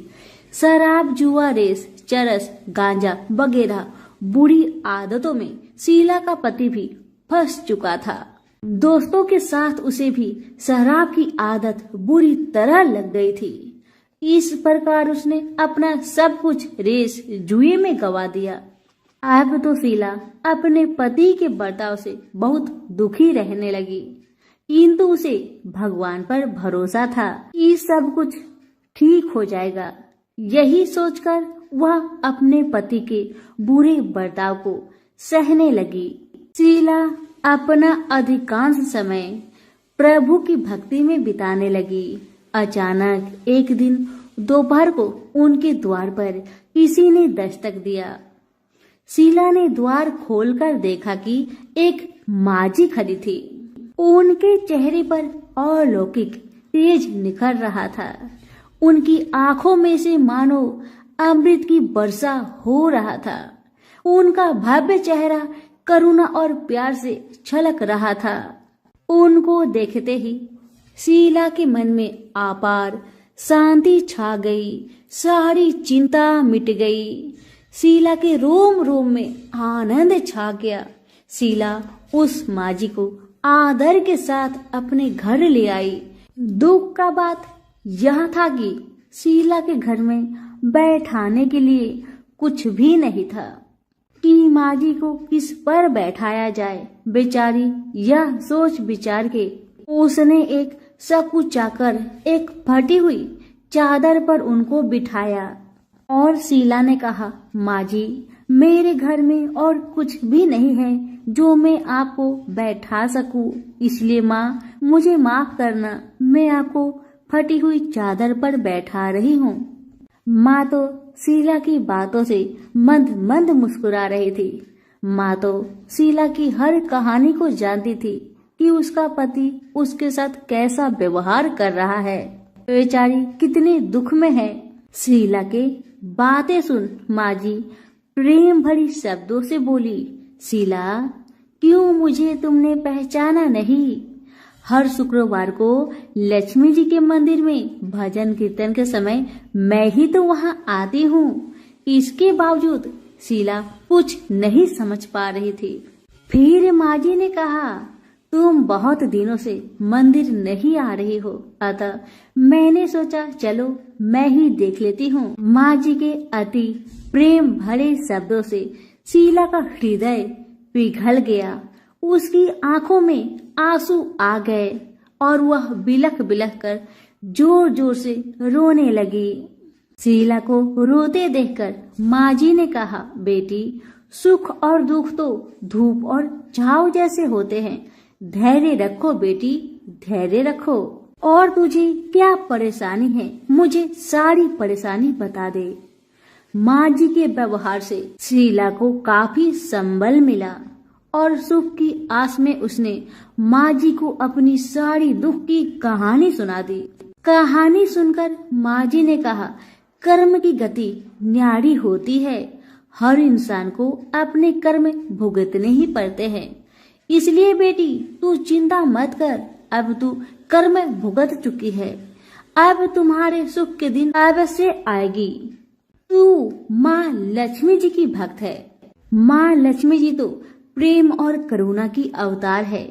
S1: शराब, जुआ, रेस, चरस, गांजा वगैरह बुरी आदतों में शीला का पति भी फंस चुका था। दोस्तों के साथ उसे भी शराब की आदत बुरी तरह लग गई थी। इस प्रकार उसने अपना सब कुछ रेस जुए में गवा दिया। अब तो शीला अपने पति के बर्ताव से बहुत दुखी रहने लगी, किंतु उसे भगवान पर भरोसा था कि सब कुछ ठीक हो जाएगा। यही सोचकर वह अपने पति के बुरे बर्ताव को सहने लगी। शीला अपना अधिकांश समय प्रभु की भक्ति में बिताने लगी। अचानक एक दिन दोपहर को उनके द्वार पर किसी ने दस्तक दिया। शीला ने द्वार खोलकर देखा कि एक माझी खड़ी थी। उनके चेहरे पर अलौकिक तेज निखर रहा था। उनकी आंखों में से मानो अमृत की वर्षा हो रहा था। उनका भव्य चेहरा करुणा और प्यार से छलक रहा था। उनको देखते ही शीला के मन में अपार शांति छा गई। सारी चिंता मिट गई। शीला के रोम रोम में आनंद छा गया। शीला उस माझी को आदर के साथ अपने घर ले आई। दुख का बात यह था कि शीला के घर में बैठाने के लिए कुछ भी नहीं था कि माँ जी को किस पर बैठाया जाए। बेचारी यह सोच विचार के उसने एक सकुचाकर एक फटी हुई चादर पर उनको बिठाया और शीला ने कहा, माँ जी, मेरे घर में और कुछ भी नहीं है जो मैं आपको बैठा सकूं, इसलिए माँ मुझे माफ करना, मैं आपको फटी हुई चादर पर बैठा रही हूँ। माँ तो शीला की बातों से मंद मंद मुस्कुरा रही थी। माँ तो शीला की हर कहानी को जानती थी कि उसका पति उसके साथ कैसा व्यवहार कर रहा है। बेचारी कितने दुख में है। शीला के बातें सुन माँ जी प्रेम भरी शब्दों से बोली, शीला, क्यों मुझे तुमने पहचाना नहीं? हर शुक्रवार को लक्ष्मी जी के मंदिर में भजन कीर्तन के समय मैं ही तो वहाँ आती हूँ। इसके बावजूद शीला कुछ नहीं समझ पा रही थी। फिर माँ जी ने कहा, तुम बहुत दिनों से मंदिर नहीं आ रही हो, अतः मैंने सोचा चलो मैं ही देख लेती हूँ। माँ जी के अति प्रेम भरे शब्दों से शीला का हृदय पिघल गया। उसकी आंखों में आंसू आ गए और वह बिलख बिलख कर जोर जोर से रोने लगी। शीला को रोते देखकर माँ जी ने कहा, बेटी, सुख और दुख तो धूप और छाव जैसे होते हैं, धैर्य रखो बेटी, धैर्य रखो। और तुझे क्या परेशानी है, मुझे सारी परेशानी बता दे। माँ जी के व्यवहार से शीला को काफी संबल मिला और सुख की आस में उसने माँ जी को अपनी सारी दुख की कहानी सुना दी। कहानी सुनकर माँ जी ने कहा, कर्म की गति न्यारी होती है, हर इंसान को अपने कर्म भुगतने ही पड़ते हैं, इसलिए बेटी तू चिंता मत कर, अब तू कर्म भुगत चुकी है, अब तुम्हारे सुख के दिन अवश्य आएगी। तू माँ लक्ष्मी जी की भक्त है। माँ लक्ष्मी जी तो प्रेम और करुणा की अवतार है।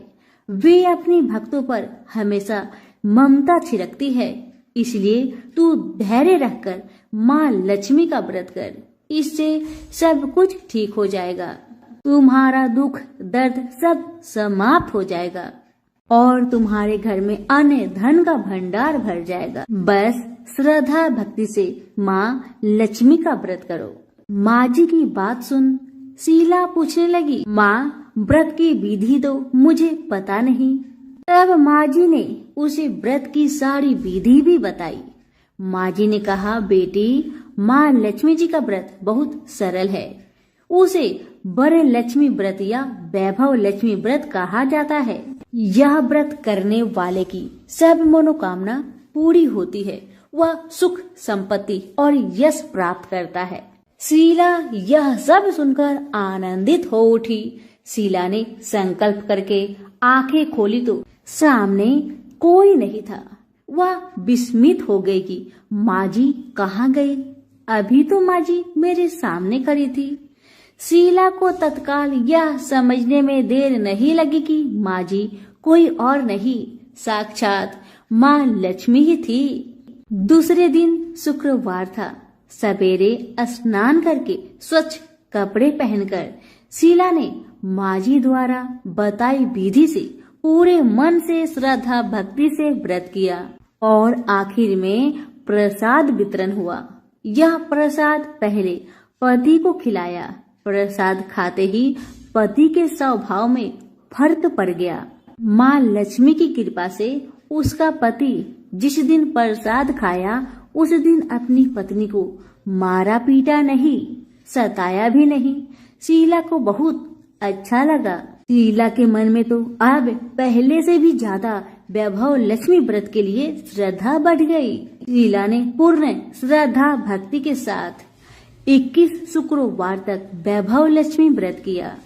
S1: वे अपने भक्तों पर हमेशा ममता छिड़कती है, इसलिए तू धैर्य रखकर माँ लक्ष्मी का व्रत कर, इससे सब कुछ ठीक हो जाएगा, तुम्हारा दुख दर्द सब समाप्त हो जाएगा और तुम्हारे घर में अन्न धन का भंडार भर जाएगा। बस श्रद्धा भक्ति से माँ लक्ष्मी का व्रत करो। माँ जी की बात सुन शीला पूछने लगी, माँ, व्रत की विधि तो मुझे पता नहीं। तब माँ जी ने उसे व्रत की सारी विधि भी बताई। माँ जी ने कहा, बेटी, माँ लक्ष्मी जी का व्रत बहुत सरल है, उसे वर लक्ष्मी व्रत या वैभव लक्ष्मी व्रत कहा जाता है। यह व्रत करने वाले की सब मनोकामना पूरी होती है, वह सुख संपत्ति और यश प्राप्त करता है। शीला यह सब सुनकर आनंदित हो उठी। शीला ने संकल्प करके आंखें खोली तो सामने कोई नहीं था। वह विस्मित हो गई कि माँ जी कहाँ गई? अभी तो माँ जी मेरे सामने खड़ी थी। शीला को तत्काल यह समझने में देर नहीं लगी कि माँ जी कोई और नहीं, साक्षात माँ लक्ष्मी ही थी। दूसरे दिन शुक्रवार था। सवेरे स्नान करके स्वच्छ कपड़े पहनकर शीला ने माँ जी द्वारा बताई विधि से पूरे मन से श्रद्धा भक्ति से व्रत किया और आखिर में प्रसाद वितरण हुआ। यह प्रसाद पहले पति को खिलाया। प्रसाद खाते ही पति के स्वभाव में फर्क पड़ गया। माँ लक्ष्मी की कृपा से उसका पति जिस दिन प्रसाद खाया उस दिन अपनी पत्नी को मारा पीटा नहीं, सताया भी नहीं। शीला को बहुत अच्छा लगा। शीला के मन में तो अब पहले से भी ज्यादा वैभव लक्ष्मी व्रत के लिए श्रद्धा बढ़ गई। शीला ने पूर्ण श्रद्धा भक्ति के साथ 21 शुक्रवार तक वैभव लक्ष्मी व्रत किया।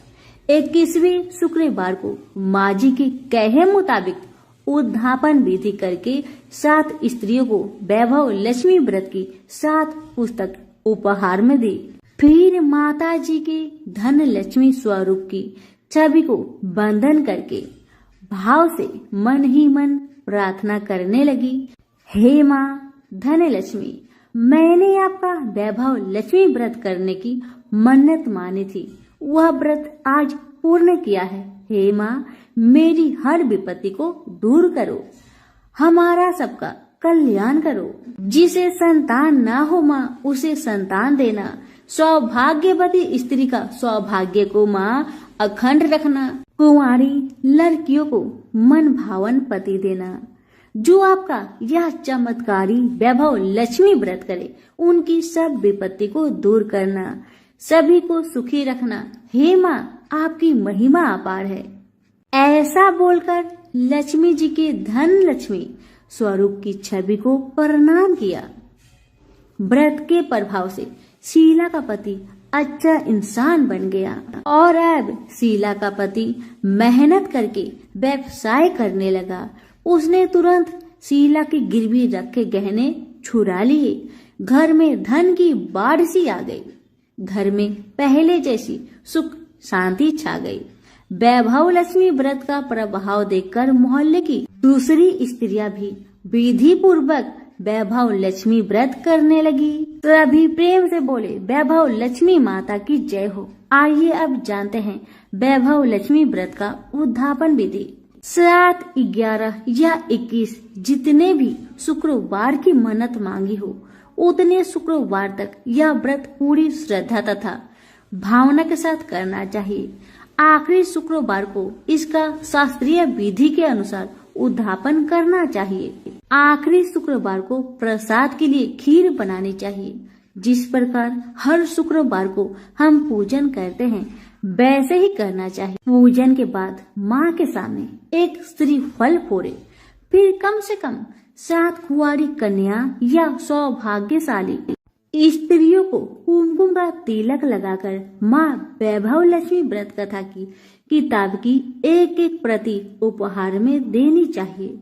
S1: 21वें शुक्रवार को माँ जी के कहे मुताबिक उद्धापन विधि करके 7 स्त्रियों को वैभव लक्ष्मी व्रत की 7 पुस्तक उपहार में दी। फिर माता जी के धन लक्ष्मी स्वरूप की छवि को बंधन करके भाव से मन ही मन प्रार्थना करने लगी, हे माँ धनलक्ष्मी, मैंने आपका वैभव लक्ष्मी व्रत करने की मन्नत मानी थी, वह व्रत आज पूर्ण किया है। हे माँ, मेरी हर विपत्ति को दूर करो, हमारा सबका कल्याण करो। जिसे संतान ना हो माँ, उसे संतान देना। सौभाग्यवती स्त्री का सौभाग्य को माँ अखंड रखना। कुंवारी लड़कियों को मन भावन पति देना। जो आपका यह चमत्कारी वैभव लक्ष्मी व्रत करे, उनकी सब विपत्ति को दूर करना, सभी को सुखी रखना। हे माँ, आपकी महिमा अपार है। ऐसा बोलकर लक्ष्मी जी के धन लक्ष्मी स्वरूप की छवि को प्रणाम किया। व्रत के प्रभाव से शीला का पति अच्छा इंसान बन गया और अब शीला का पति मेहनत करके व्यवसाय करने लगा। उसने तुरंत शीला की गिरवी रखे गहने छुरा लिए। घर में धन की बाढ़ सी आ गई। घर में पहले जैसी सुख शांति छा गई। वैभव लक्ष्मी व्रत का प्रभाव देखकर मोहल्ले की दूसरी स्त्रियां भी विधि पूर्वक वैभव लक्ष्मी व्रत करने लगी। सभी प्रेम से बोले, वैभव लक्ष्मी माता की जय हो। आइए अब जानते हैं वैभव लक्ष्मी व्रत का उद्यापन विधि। 7, 11 या 21 जितने भी शुक्रवार की मन्नत मांगी हो, उतने शुक्रवार तक यह व्रत पूरी श्रद्धा तथा भावना के साथ करना चाहिए। आखिरी शुक्रवार को इसका शास्त्रीय विधि के अनुसार उद्यापन करना चाहिए। आखिरी शुक्रवार को प्रसाद के लिए खीर बनानी चाहिए। जिस प्रकार हर शुक्रवार को हम पूजन करते हैं, वैसे ही करना चाहिए। पूजन के बाद माँ के सामने एक श्रीफल फोड़े, फिर कम से कम 7 कुंवारी कन्या या सौभाग्यशाली स्त्रियों को कुमकुम का तिलक लगाकर माँ वैभव लक्ष्मी व्रत कथा की किताब की एक प्रति उपहार में देनी चाहिए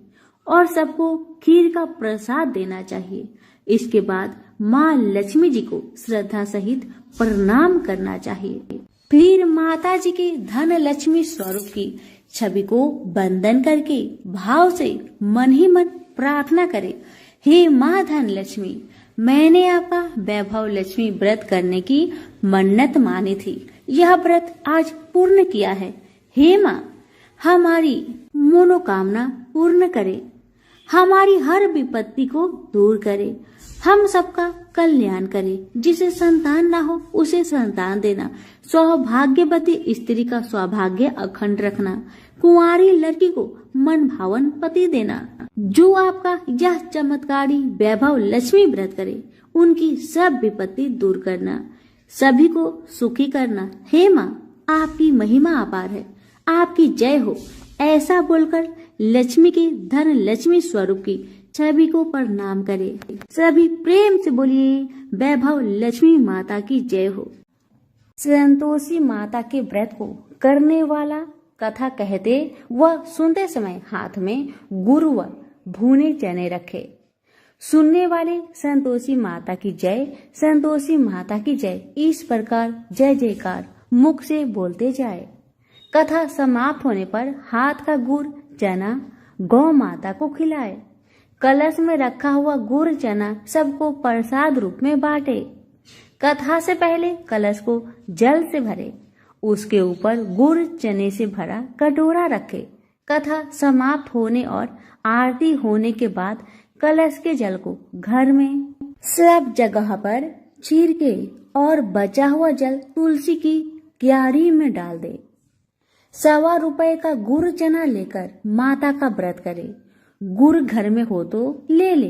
S1: और सबको खीर का प्रसाद देना चाहिए। इसके बाद माँ लक्ष्मी जी को श्रद्धा सहित प्रणाम करना चाहिए। फिर माता जी के धन लक्ष्मी स्वरूप की छवि को वंदन करके भाव से मन ही मन प्रार्थना करे, हे माँ धन लक्ष्मी, मैंने आपका वैभव लक्ष्मी व्रत करने की मन्नत मानी थी, यह व्रत आज पूर्ण किया है। हे माँ, हमारी मनोकामना पूर्ण करे, हमारी हर विपत्ति को दूर करे, हम सबका कल्याण करे। जिसे संतान ना हो, उसे संतान देना। सौभाग्यवती स्त्री का सौभाग्य अखंड रखना। कुंवारी लड़की को मन भावन पति देना। जो आपका यह चमत्कारी वैभव लक्ष्मी व्रत करे, उनकी सब विपत्ति दूर करना, सभी को सुखी करना। हे माँ, आपकी महिमा अपार है, आपकी जय हो। ऐसा बोलकर लक्ष्मी के धन लक्ष्मी स्वरूप की छवि को प्रणाम करे। सभी प्रेम से बोलिए, वैभव लक्ष्मी माता की जय हो। संतोषी माता के व्रत को करने वाला कथा कहते व सुनते समय हाथ में गुड़ व भुने चने रखे। सुनने वाले संतोषी माता की जय, संतोषी माता की जय, इस प्रकार जय जयकार मुख से बोलते जाए। कथा समाप्त होने पर हाथ का गुड़ चना गौ माता को खिलाए। कलश में रखा हुआ गुड़ चना सबको प्रसाद रूप में बांटे। कथा से पहले कलश को जल से भरे, उसके ऊपर गुड़ चने से भरा कटोरा रखे। कथा समाप्त होने और आरती होने के बाद कलश के जल को घर में सब जगह पर चीर के और बचा हुआ जल तुलसी की क्यारी में डाल दे। 1.25 रुपए का गुड़ चना लेकर माता का व्रत करे। गुड़ घर में हो तो ले ले,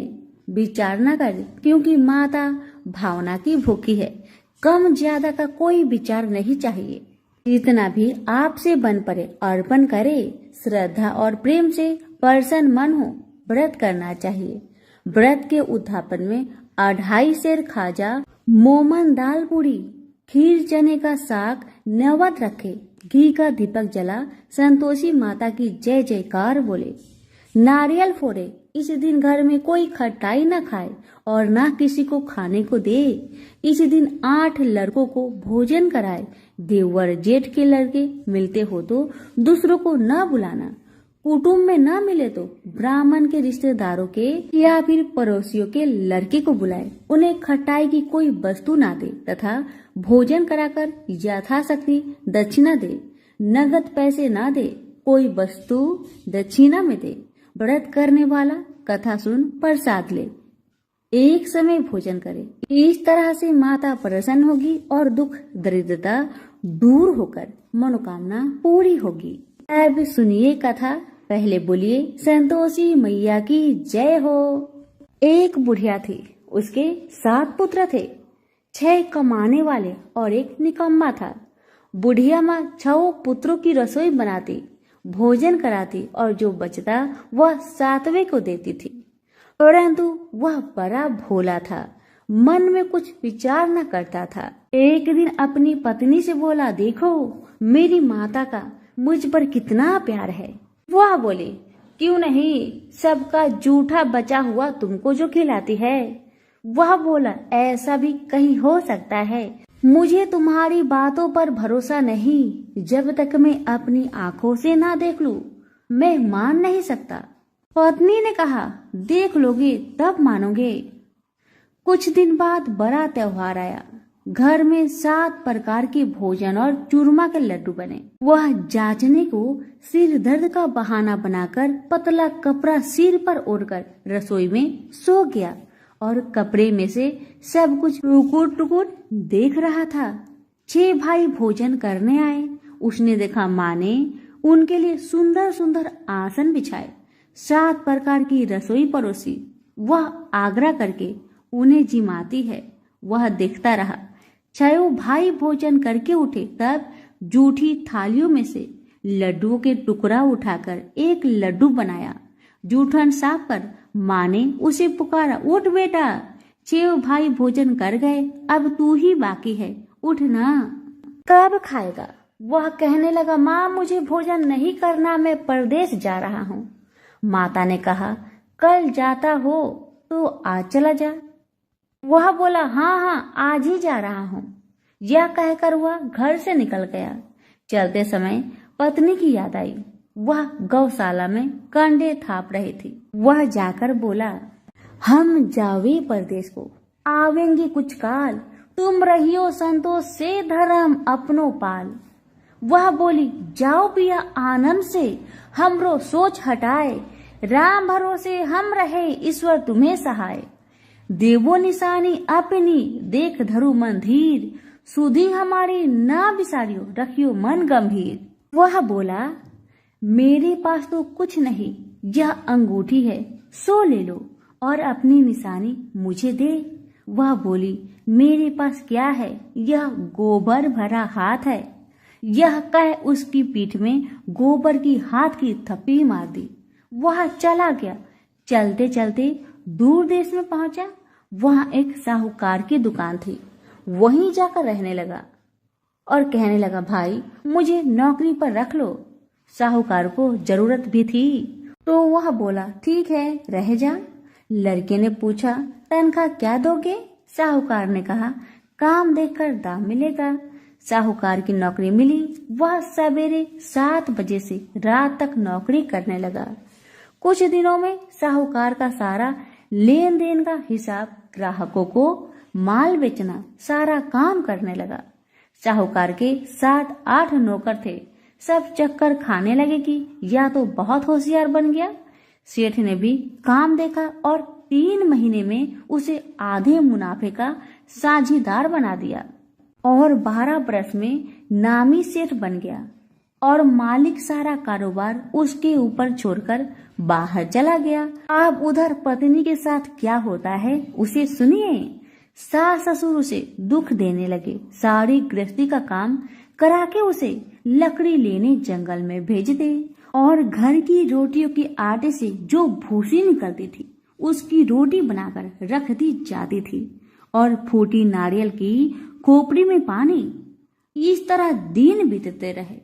S1: विचार न करे, क्योंकि माता भावना की भूखी है। कम ज्यादा का कोई विचार नहीं चाहिए। जितना भी आपसे बन पड़े अर्पण करे। श्रद्धा और प्रेम से प्रसन्न मन हो व्रत करना चाहिए। व्रत के उद्यापन में 2.5 सेर खाजा, मोमन दाल पूरी, खीर चने का साग नैवेद्य रखे। घी का दीपक जला संतोषी माता की जय जयकार बोले। नारियल फोड़े। इस दिन घर में कोई खटाई न खाए और न किसी को खाने को दे। इस दिन 8 लड़कों को भोजन कराए। देवर जेठ के लड़के मिलते हो तो दूसरों को न बुलाना। कुटुंब में न मिले तो ब्राह्मण के रिश्तेदारों के या फिर पड़ोसियों के लड़के को बुलाए, उन्हें खटाई की कोई वस्तु ना दे तथा भोजन कराकर यथाशक्ति दक्षिणा दे। नगद पैसे ना दे, कोई वस्तु दक्षिणा में दे। व्रत करने वाला कथा सुन प्रसाद ले, एक समय भोजन करे। इस तरह से माता प्रसन्न होगी और दुख दरिद्रता दूर होकर मनोकामना पूरी होगी। अब सुनिए कथा। पहले बोलिए संतोषी मैया की जय हो। एक बुढ़िया थी, उसके 7 पुत्र थे, 6 कमाने वाले और एक निकम्मा था। बुढ़िया माँ 6 पुत्रों की रसोई बनाती, भोजन कराती और जो बचता वह 7वें को देती थी। परंतु वह बड़ा भोला था, मन में कुछ विचार न करता था। एक दिन अपनी पत्नी से बोला, देखो मेरी माता का मुझ पर कितना प्यार है। वह बोली, क्यों नहीं, सबका जूठा बचा हुआ तुमको जो खिलाती है। वह बोला, ऐसा भी कहीं हो सकता है, मुझे तुम्हारी बातों पर भरोसा नहीं। जब तक मैं अपनी आंखों से ना देख लूं, मैं मान नहीं सकता। पत्नी ने कहा, देख लोगे तब मानोगे। कुछ दिन बाद बड़ा त्योहार आया। घर में 7 प्रकार के भोजन और चूरमा के लड्डू बने। वह जांचने को सिर दर्द का बहाना बनाकर पतला कपड़ा सिर पर ओढ़कर रसोई में सो गया और कपड़े में से सब कुछ टुकुर टुकुर देख रहा था। 6 भाई भोजन करने आए। उसने देखा माँ ने उनके लिए सुंदर सुंदर आसन बिछाए, 7 प्रकार की रसोई परोसी। वह आग्रह करके उन्हें जिमाती है। वह देखता रहा। 6 भाई भोजन करके उठे, तब जूठी थालियों में से लड्डुओं के टुकड़ा उठाकर एक लड्डू बनाया। जूठन साफ कर माँ ने उसे पुकारा, उठ बेटा, 6 भाई भोजन कर गए, अब तू ही बाकी है, उठ ना, कब खाएगा। वह कहने लगा, माँ मुझे भोजन नहीं करना, मैं परदेश जा रहा हूँ। माता ने कहा, कल जाता हो तो आज चला जा। वह बोला, हाँ हाँ आज ही जा रहा हूँ। यह कहकर वह घर से निकल गया। चलते समय पत्नी की याद आई। वह गौशाला में कंडे थाप रही थी। वह जाकर बोला, हम जावे परदेश को, आवेंगे कुछ काल, तुम रहियो संतोष से धर्म अपनो पाल। वह बोली, जाओ पिया आनंद से, हमरो सोच हटाए, राम भरोसे हम रहे, ईश्वर तुम्हें सहाय। देवो निशानी अपनी, देख धरु मन धीर, सुधी हमारी ना बिसारियो, रखियो मन गंभीर। वह बोला, मेरे पास तो कुछ नहीं, यह अंगूठी है, सो ले लो और अपनी निशानी मुझे दे। वह बोली, मेरे पास क्या है, यह गोबर भरा हाथ है। यह कह उसकी पीठ में गोबर की हाथ की थप्पी मार दी। वह चला गया। चलते चलते दूर देश में पहुंचा। वहां एक साहूकार की दुकान थी। वहीं जाकर रहने लगा और कहने लगा, भाई मुझे नौकरी पर रख लो। साहूकार को जरूरत भी थी तो वह बोला, ठीक है रह जा। लड़के ने पूछा, तनख्वाह क्या दोगे? साहूकार ने कहा, काम देखकर दाम मिलेगा। साहूकार की नौकरी मिली। वह सवेरे 7 बजे से रात तक नौकरी करने लगा। कुछ दिनों में साहूकार का सारा लेन देन का हिसाब, ग्राहकों को माल बेचना, सारा काम करने लगा। साहूकार के 7-8 नौकर थे। सब चक्कर खाने लगे कि या तो बहुत होशियार बन गया। सेठ ने भी काम देखा और 3 महीने में उसे आधे मुनाफे का साझीदार बना दिया और 12 बरस में नामी सेठ बन गया और मालिक सारा कारोबार उसके ऊपर छोड़कर बाहर चला गया। अब उधर पत्नी के साथ क्या होता है उसे सुनिए। सास ससुर उसे दुख देने लगे। सारी गृहस्थी का काम करा के उसे लकड़ी लेने जंगल में भेज दे और घर की रोटियों के आटे से जो भूसी निकलती थी उसकी रोटी बनाकर रख दी जाती थी और फूटी नारियल की खोपड़ी में पानी। इस तरह दिन बीतते रहे।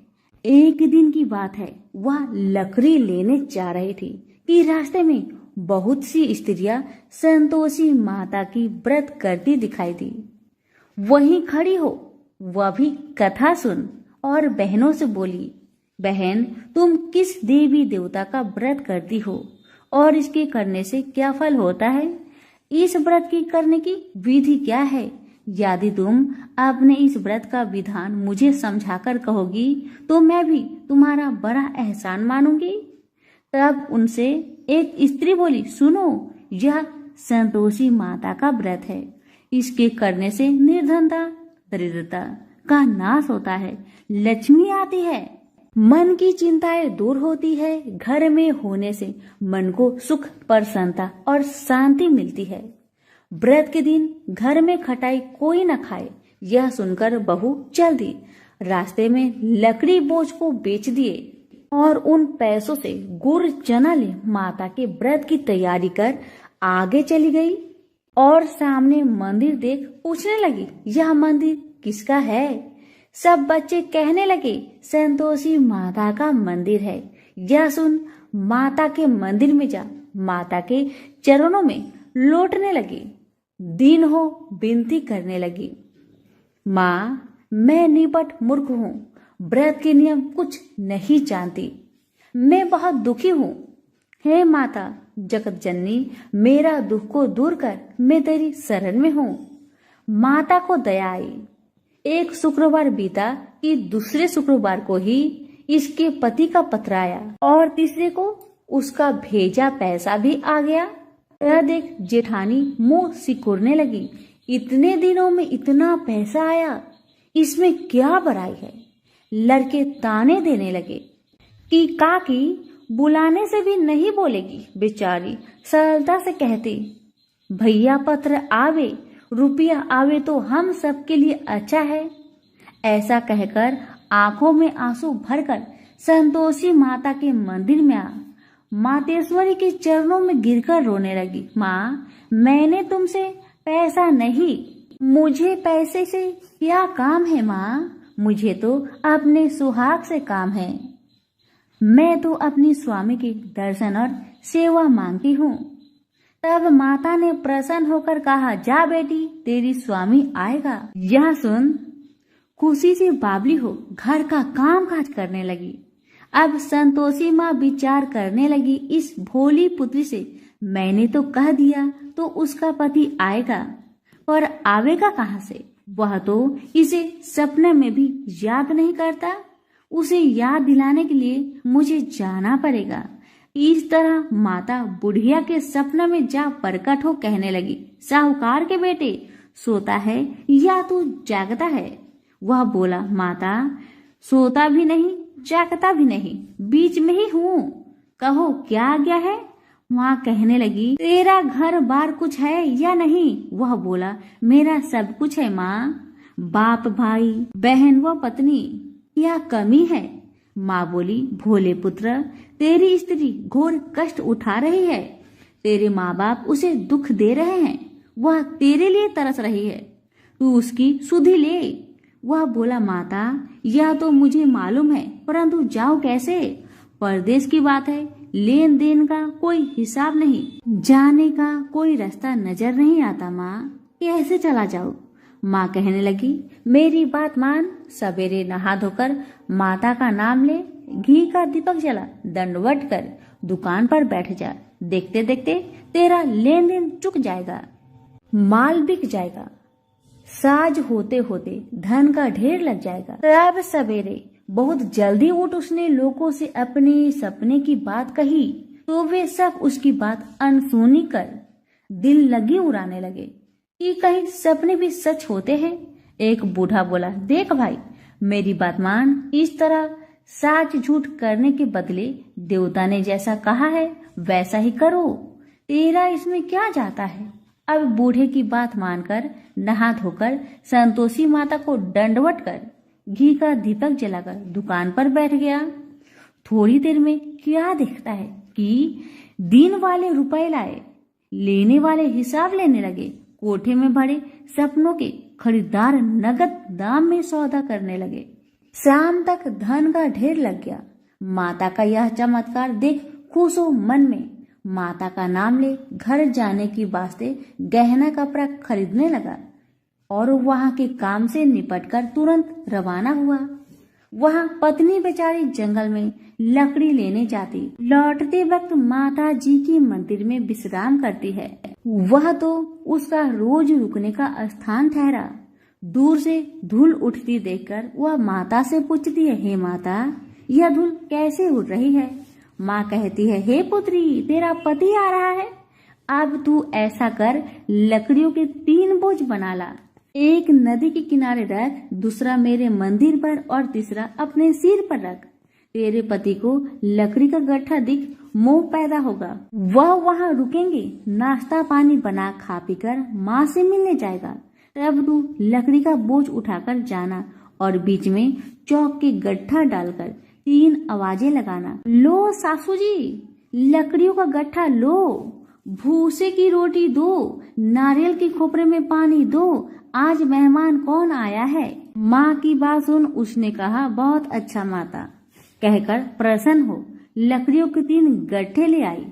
S1: एक दिन की बात है, वह लकड़ी लेने जा रही थी कि रास्ते में बहुत सी स्त्रियां संतोषी माता की व्रत करती दिखाई दी। वहीं खड़ी हो, वह भी कथा सुन और बहनों से बोली, बहन, तुम किस देवी देवता का व्रत करती हो और इसके करने से क्या फल होता है? इस व्रत की करने की विधि क्या है? यदि तुम अपने इस व्रत का विधान मुझे समझाकर कहोगी तो मैं भी तुम्हारा बड़ा एहसान मानूंगी। तब उनसे एक स्त्री बोली, सुनो, यह संतोषी माता का व्रत है। इसके करने से निर्धनता, दरिद्रता का नाश होता है, लक्ष्मी आती है, मन की चिंताएं दूर होती है, घर में होने से मन को सुख, प्रसन्नता और शांति मिलती है। व्रत के दिन घर में खटाई कोई न खाए। यह सुनकर बहू चल दी। रास्ते में लकड़ी बोझ को बेच दिए और उन पैसों से गुड़ चना ले माता के व्रत की तैयारी कर आगे चली गई और सामने मंदिर देख पूछने लगी, यह मंदिर किसका है? सब बच्चे कहने लगे, संतोषी माता का मंदिर है। यह सुन माता के मंदिर में जा माता के चरणों में लौटने लगी। दिन हो विनती करने लगी, माँ, मैं निपट मूर्ख हूँ, व्रत के नियम कुछ नहीं जानती, मैं बहुत दुखी हूँ। हे माता जगत जननी, मेरा दुख को दूर कर, मैं तेरी शरण में हूँ। माता को दया आई। एक शुक्रवार बीता कि दूसरे शुक्रवार को ही इसके पति का पत्र आया और तीसरे को उसका भेजा पैसा भी आ गया। यह देख जेठानी मुंह सिकुड़ने लगी, इतने दिनों में इतना पैसा आया, इसमें क्या बुराई है? लड़के ताने देने लगे कि काकी बुलाने से भी नहीं बोलेगी। बेचारी सरलता से कहती, भैया पत्र आवे, रुपया आवे तो हम सबके लिए अच्छा है। ऐसा कहकर आंखों में आंसू भरकर संतोषी माता के मंदिर में आ मातेश्वरी के चरणों में गिरकर रोने लगी। माँ, मैंने तुमसे पैसा नहीं, मुझे पैसे से क्या काम है माँ? मुझे तो अपने सुहाग से काम है। मैं तो अपनी स्वामी के दर्शन और सेवा मांगती हूँ। तब माता ने प्रसन्न होकर कहा, जा बेटी, तेरी स्वामी आएगा। यह सुन खुशी से बावली हो घर का काम काज करने लगी। अब संतोषी माँ विचार करने लगी, इस भोली पुत्री से मैंने तो कह दिया तो उसका पति आएगा, पर आवेगा कहाँ से? वह तो इसे सपने में भी याद नहीं करता। उसे याद दिलाने के लिए मुझे जाना पड़ेगा। इस तरह माता बुढ़िया के सपने में जा प्रकट हो कहने लगी, साहूकार के बेटे, सोता है या तू जागता है? वह बोला, माता, सोता भी नहीं जागता भी नहीं, बीच में ही हूँ, कहो क्या आज्ञा है? वहाँ कहने लगी, तेरा घर बार कुछ है या नहीं? वह बोला, मेरा सब कुछ है माँ, बाप, भाई, बहन व पत्नी, क्या कमी है? माँ बोली, भोले पुत्र, तेरी स्त्री घोर कष्ट उठा रही है, तेरे माँ बाप उसे दुख दे रहे हैं, वह तेरे लिए तरस रही है, तू उसकी सुधि ले। वह बोला, माता, यह तो मुझे मालूम है, परंतु जाओ कैसे? परदेश की बात है, लेन देन का कोई हिसाब नहीं, जाने का कोई रास्ता नजर नहीं आता माँ, कैसे चला जाऊँ? माँ कहने लगी, मेरी बात मान, सवेरे नहा धोकर माता का नाम ले, घी का दीपक जला, दंडवत कर दुकान पर बैठ जा, देखते देखते तेरा लेन देन चुक जाएगा, माल बिक जाएगा, साज होते होते धन का ढेर लग जाएगा। तब सवेरे बहुत जल्दी उठ उसने लोगों से अपने सपने की बात कही, तो वे सब उसकी बात अनसुनी कर दिल लगी उड़ाने लगे कि कहीं सपने भी सच होते हैं। एक बूढ़ा बोला, देख भाई, मेरी बात मान, इस तरह साच झूठ करने के बदले देवता ने जैसा कहा है वैसा ही करो, तेरा इसमें क्या जाता है? अब बूढ़े की बात मानकर नहा धोकर संतोषी माता को दंडवत कर घी का दीपक जलाकर दुकान पर बैठ गया। थोड़ी देर में क्या देखता है कि दिन वाले रुपए लाए, लेने वाले हिसाब लेने लगे, कोठे में भरे सपनों के खरीदार नगद दाम में सौदा करने लगे। शाम तक धन का ढेर लग गया। माता का यह चमत्कार देख खुश हो मन में माता का नाम ले घर जाने की वास्ते गहना कपड़ा खरीदने लगा और वहां के काम से निपटकर तुरंत रवाना हुआ। वहाँ पत्नी बेचारी जंगल में लकड़ी लेने जाती। लौटते वक्त माता जी के मंदिर में विश्राम करती है। वह तो उसका रोज रुकने का स्थान ठहरा। दूर से धूल उठती देखकर वह माता से पूछती है, हे माता, यह धूल कैसे उड़ रही है? माँ कहती है, हे पुत्री, तेरा पति आ रहा है। अब तू ऐसा कर, लकड़ियों के 3 बोझ बना ला। एक नदी के किनारे रख, दूसरा मेरे मंदिर पर और तीसरा अपने सिर पर रख। तेरे पति को लकड़ी का गट्ठा दिख मोह पैदा होगा। वह वहाँ रुकेंगे, नाश्ता पानी बना खा पीकर माँ से मिलने जाएगा। तब तू लकड़ी का बोझ उठाकर जाना और बीच में चौक के गट्ठा डालकर 3 आवाजें लगाना। लो सासू जी, लकड़ियों का गट्ठा लो, भूसे की रोटी दो, नारियल के खोपरे में पानी दो, आज मेहमान कौन आया है? माँ की बात सुन उसने कहा, बहुत अच्छा माता, कहकर प्रसन्न हो लकड़ियों के 3 गट्ठे ले आई।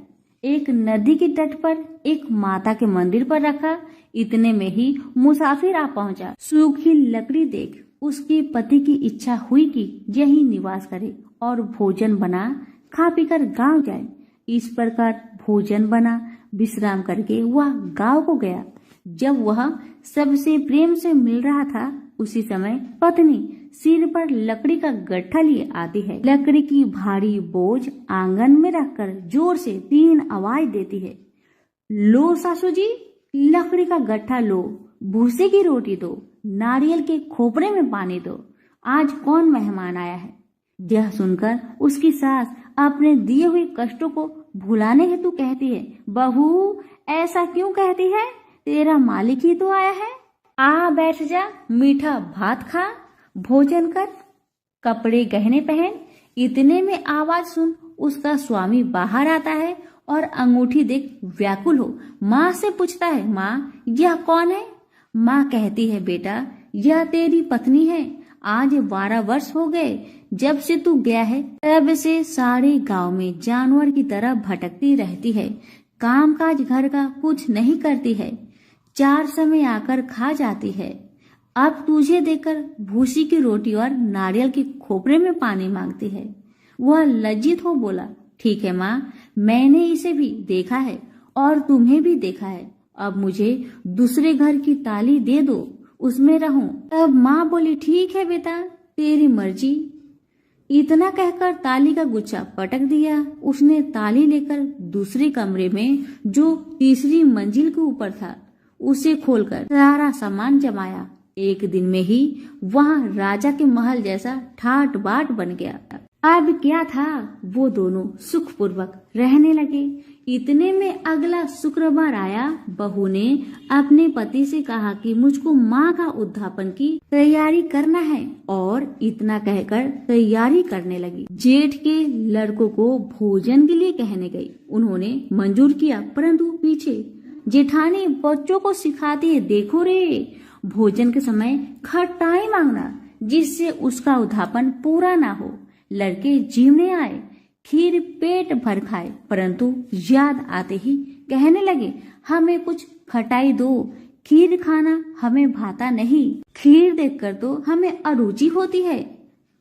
S1: एक नदी के तट पर, एक माता के मंदिर पर रखा। इतने में ही मुसाफिर आ पहुंचा। सूखी लकड़ी देख उसके पति की इच्छा हुई कि यही निवास करे और भोजन बना खा पीकर गांव जाए। इस प्रकार भोजन बना, विश्राम करके वह गांव को गया। जब वह सबसे प्रेम से मिल रहा था, उसी समय पत्नी सिर पर लकड़ी का गट्ठा लिए आती है। लकड़ी की भारी बोझ आंगन में रखकर जोर से 3 आवाज देती है। लो सासू जी, लकड़ी का गट्ठा लो, भूसे की रोटी दो, नारियल के खोपरे में पानी दो, आज कौन मेहमान आया है? यह सुनकर उसकी सास अपने दिए हुए कष्टों को भुलाने हेतु कहती है, बहू ऐसा क्यों कहती है? तेरा मालिक ही तो आया है। आ बैठ जा, मीठा भात खा, भोजन कर, कपड़े गहने पहन। इतने में आवाज सुन उसका स्वामी बाहर आता है और अंगूठी देख व्याकुल हो माँ से पूछता है, माँ यह कौन है? माँ कहती है, बेटा यह तेरी पत्नी है। आज 12 वर्ष हो गए जब से तू गया है, तब से सारे गांव में जानवर की तरह भटकती रहती है। कामकाज घर का कुछ नहीं करती है, 4 समय आकर खा जाती है। अब तुझे देखकर भूसी की रोटी और नारियल के खोपरे में पानी मांगती है। वह लज्जित हो बोला, ठीक है माँ, मैंने इसे भी देखा है और तुम्हें भी देखा है। अब मुझे दूसरे घर की ताली दे दो, उसमें रहूं। तब माँ बोली, ठीक है बेटा, तेरी मर्जी। इतना कहकर ताली का गुच्छा पटक दिया। उसने ताली लेकर दूसरे कमरे में जो तीसरी मंजिल के ऊपर था उसे खोलकर सारा सामान जमाया। एक दिन में ही वहाँ राजा के महल जैसा ठाट बाट बन गया। अब क्या था, वो दोनों सुखपूर्वक रहने लगे। इतने में अगला शुक्रवार आया। बहू ने अपने पति से कहा कि मुझको माँ का उद्यापन की तैयारी करना है और इतना कहकर तैयारी करने लगी। जेठ के लड़कों को भोजन के लिए कहने गई। उन्होंने मंजूर किया, परंतु पीछे जेठानी बच्चों को सिखाती है, देखो रे, भोजन के समय खटाई मांगना जिससे उसका उद्यापन पूरा ना हो। लड़के जीवने आए, खीर पेट भर खाए, परंतु याद आते ही कहने लगे, हमें कुछ खटाई दो, खीर खाना हमें भाता नहीं, खीर देखकर तो हमें अरुचि होती है।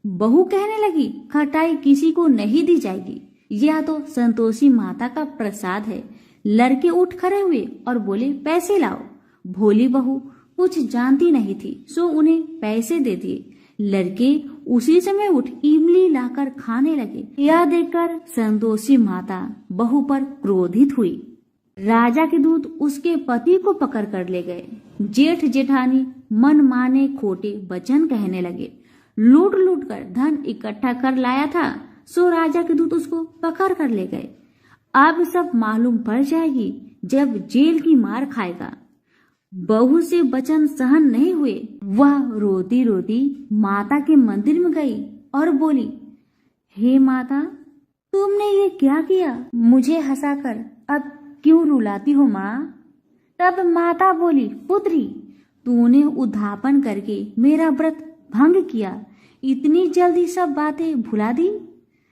S1: बहू कहने लगी, खटाई किसी को नहीं दी जाएगी, यह तो संतोषी माता का प्रसाद है। लड़के उठ खड़े हुए और बोले, पैसे लाओ। भोली बहू कुछ जानती नहीं थी, सो उन्हें पैसे दे दिए। लड़के उसी समय उठ इमली लाकर खाने लगे। यह देखकर संतोषी माता बहू पर क्रोधित हुई। राजा के दूत उसके पति को पकड़ कर ले गए। जेठ जेठानी मन माने खोटे वचन कहने लगे। लूट लूट कर धन इकट्ठा कर लाया था, सो राजा के दूत उसको पकड़ कर ले गए। अब सब मालूम पड़ जाएगी जब जेल की मार खाएगा। बहू से वचन सहन नहीं हुए। वह रोती रोती माता के मंदिर में गई और बोली, हे माता, तुमने ये क्या किया? मुझे हंसाकर अब क्यों रुलाती हो माँ? तब माता बोली, पुत्री, तूने उद्यापन करके मेरा व्रत भंग किया, इतनी जल्दी सब बातें भुला दी।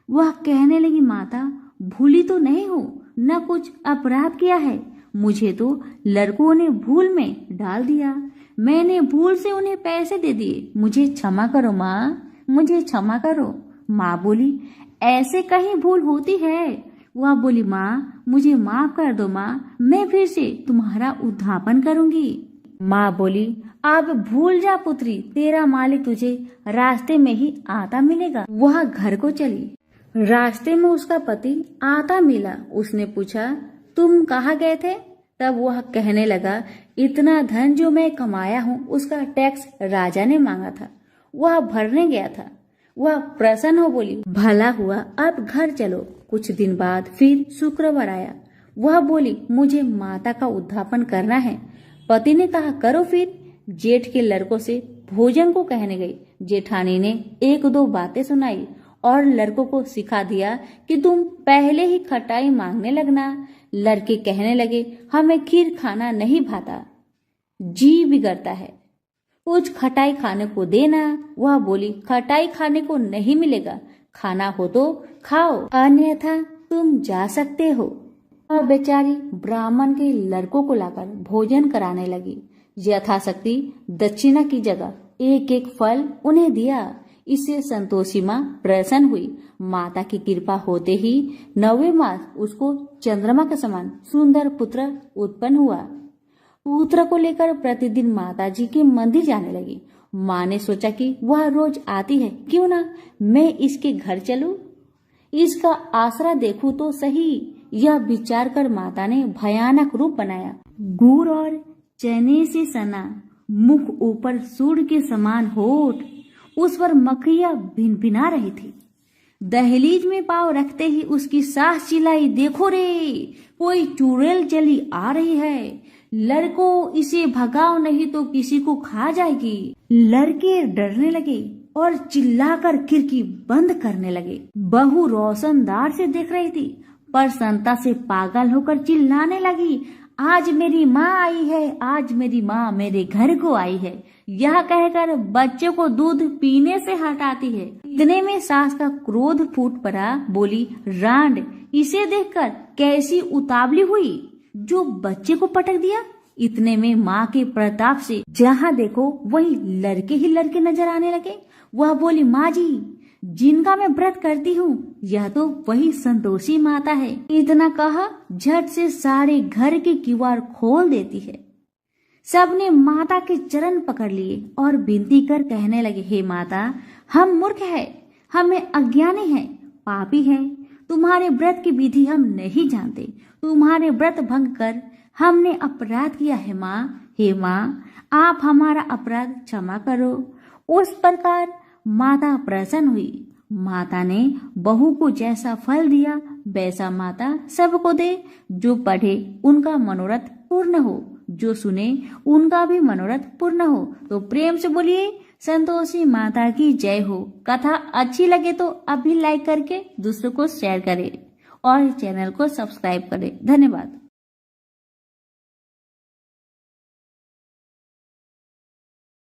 S1: वह कहने लगी, माता, भूली तो नहीं हो, न कुछ अपराध किया है, मुझे तो लड़कों ने भूल में डाल दिया, मैंने भूल से उन्हें पैसे दे दिए, मुझे क्षमा करो माँ। मुझे क्षमा करो। माँ बोली, ऐसे कहीं भूल होती है। वह बोली, माँ मुझे माफ कर दो माँ, मैं फिर से तुम्हारा उद्धापन करूंगी। माँ बोली, अब भूल जा पुत्री, तेरा मालिक तुझे रास्ते में ही आता मिलेगा। वह घर को चली। रास्ते में उसका पति आता मिला। उसने पूछा, तुम कहाँ गए थे? तब वह कहने लगा, इतना धन जो मैं कमाया हूँ उसका टैक्स राजा ने मांगा था, वह भरने गया था। वह प्रसन्न हो बोली, भला हुआ, अब घर चलो। कुछ दिन बाद फिर शुक्रवार आया। वह बोली, मुझे माता का उद्धापन करना है। पति ने कहा, करो फिर। जेठ के लड़कों से भोजन को कहने गई। जेठानी ने एक दो बातें सुनाई और लड़कों को सिखा दिया कि तुम पहले ही खटाई मांगने लगना। लड़के कहने लगे, हमें खीर खाना नहीं भाता, जी बिगड़ता है, कुछ खटाई खाने को देना। वह बोली, खटाई खाने को नहीं मिलेगा, खाना हो तो खाओ, अन्यथा तुम जा सकते हो। और बेचारी ब्राह्मण के लड़कों को लाकर भोजन कराने लगी। यथाशक्ति दक्षिणा की जगह एक एक फल उन्हें दिया। इससे संतोषी माँ प्रसन्न हुई। माता की कृपा होते ही 9वें मास उसको चंद्रमा के समान सुंदर पुत्र उत्पन्न हुआ। पुत्र को लेकर प्रतिदिन माता जी के मंदिर जाने लगी। माँ ने सोचा कि वह रोज आती है, क्यों ना मैं इसके घर चलूं, इसका आसरा देखूं तो सही। यह विचार कर माता ने भयानक रूप बनाया। गुड़ और चने से सना, मुख ऊपर सूर्य के समान होठ, उस पर मक्खियां भिनभिना रही थी। दहलीज में पांव रखते ही उसकी सास चिल्लाई, देखो रे, कोई चुड़ैल चली आ रही है, लड़कों इसे भगाओ नहीं तो किसी को खा जाएगी। लड़के डरने लगे और चिल्लाकर खिड़की बंद करने लगे। बहू रोशनदार से देख रही थी, प्रसन्नता से पागल होकर चिल्लाने लगी, आज मेरी माँ आई है, आज मेरी माँ मेरे घर को आई है। यह कहकर बच्चों को दूध पीने से हटाती है। इतने में सास का क्रोध फूट पड़ा। बोली, रांड, इसे देखकर कैसी उतावली हुई जो बच्चे को पटक दिया। इतने में माँ के प्रताप से जहाँ देखो वही लड़के ही लड़के नजर आने लगे। वह बोली, माँ जी, जिनका मैं व्रत करती हूँ यह तो वही संतोषी माता है। इतना कहा झट से सारे घर के किवाड़ खोल देती है। सबने माता के चरण पकड़ लिए और विनती कर कहने लगे, हे माता, हम मूर्ख है, हमें अज्ञानी है, पापी है, तुम्हारे व्रत की विधि हम नहीं जानते, तुम्हारे व्रत भंग कर हमने अपराध किया है माँ। हे माँ, आप हमारा अपराध क्षमा करो। उस प्रकार माता प्रसन्न हुई। माता ने बहू को जैसा फल दिया वैसा माता सबको दे। जो पढ़े उनका मनोरथ पूर्ण हो, जो सुने उनका भी मनोरथ पूर्ण हो। तो प्रेम से बोलिए, संतोषी माता की जय हो। कथा अच्छी लगे तो अभी लाइक करके दूसरों को शेयर करें और चैनल को सब्सक्राइब करें। धन्यवाद।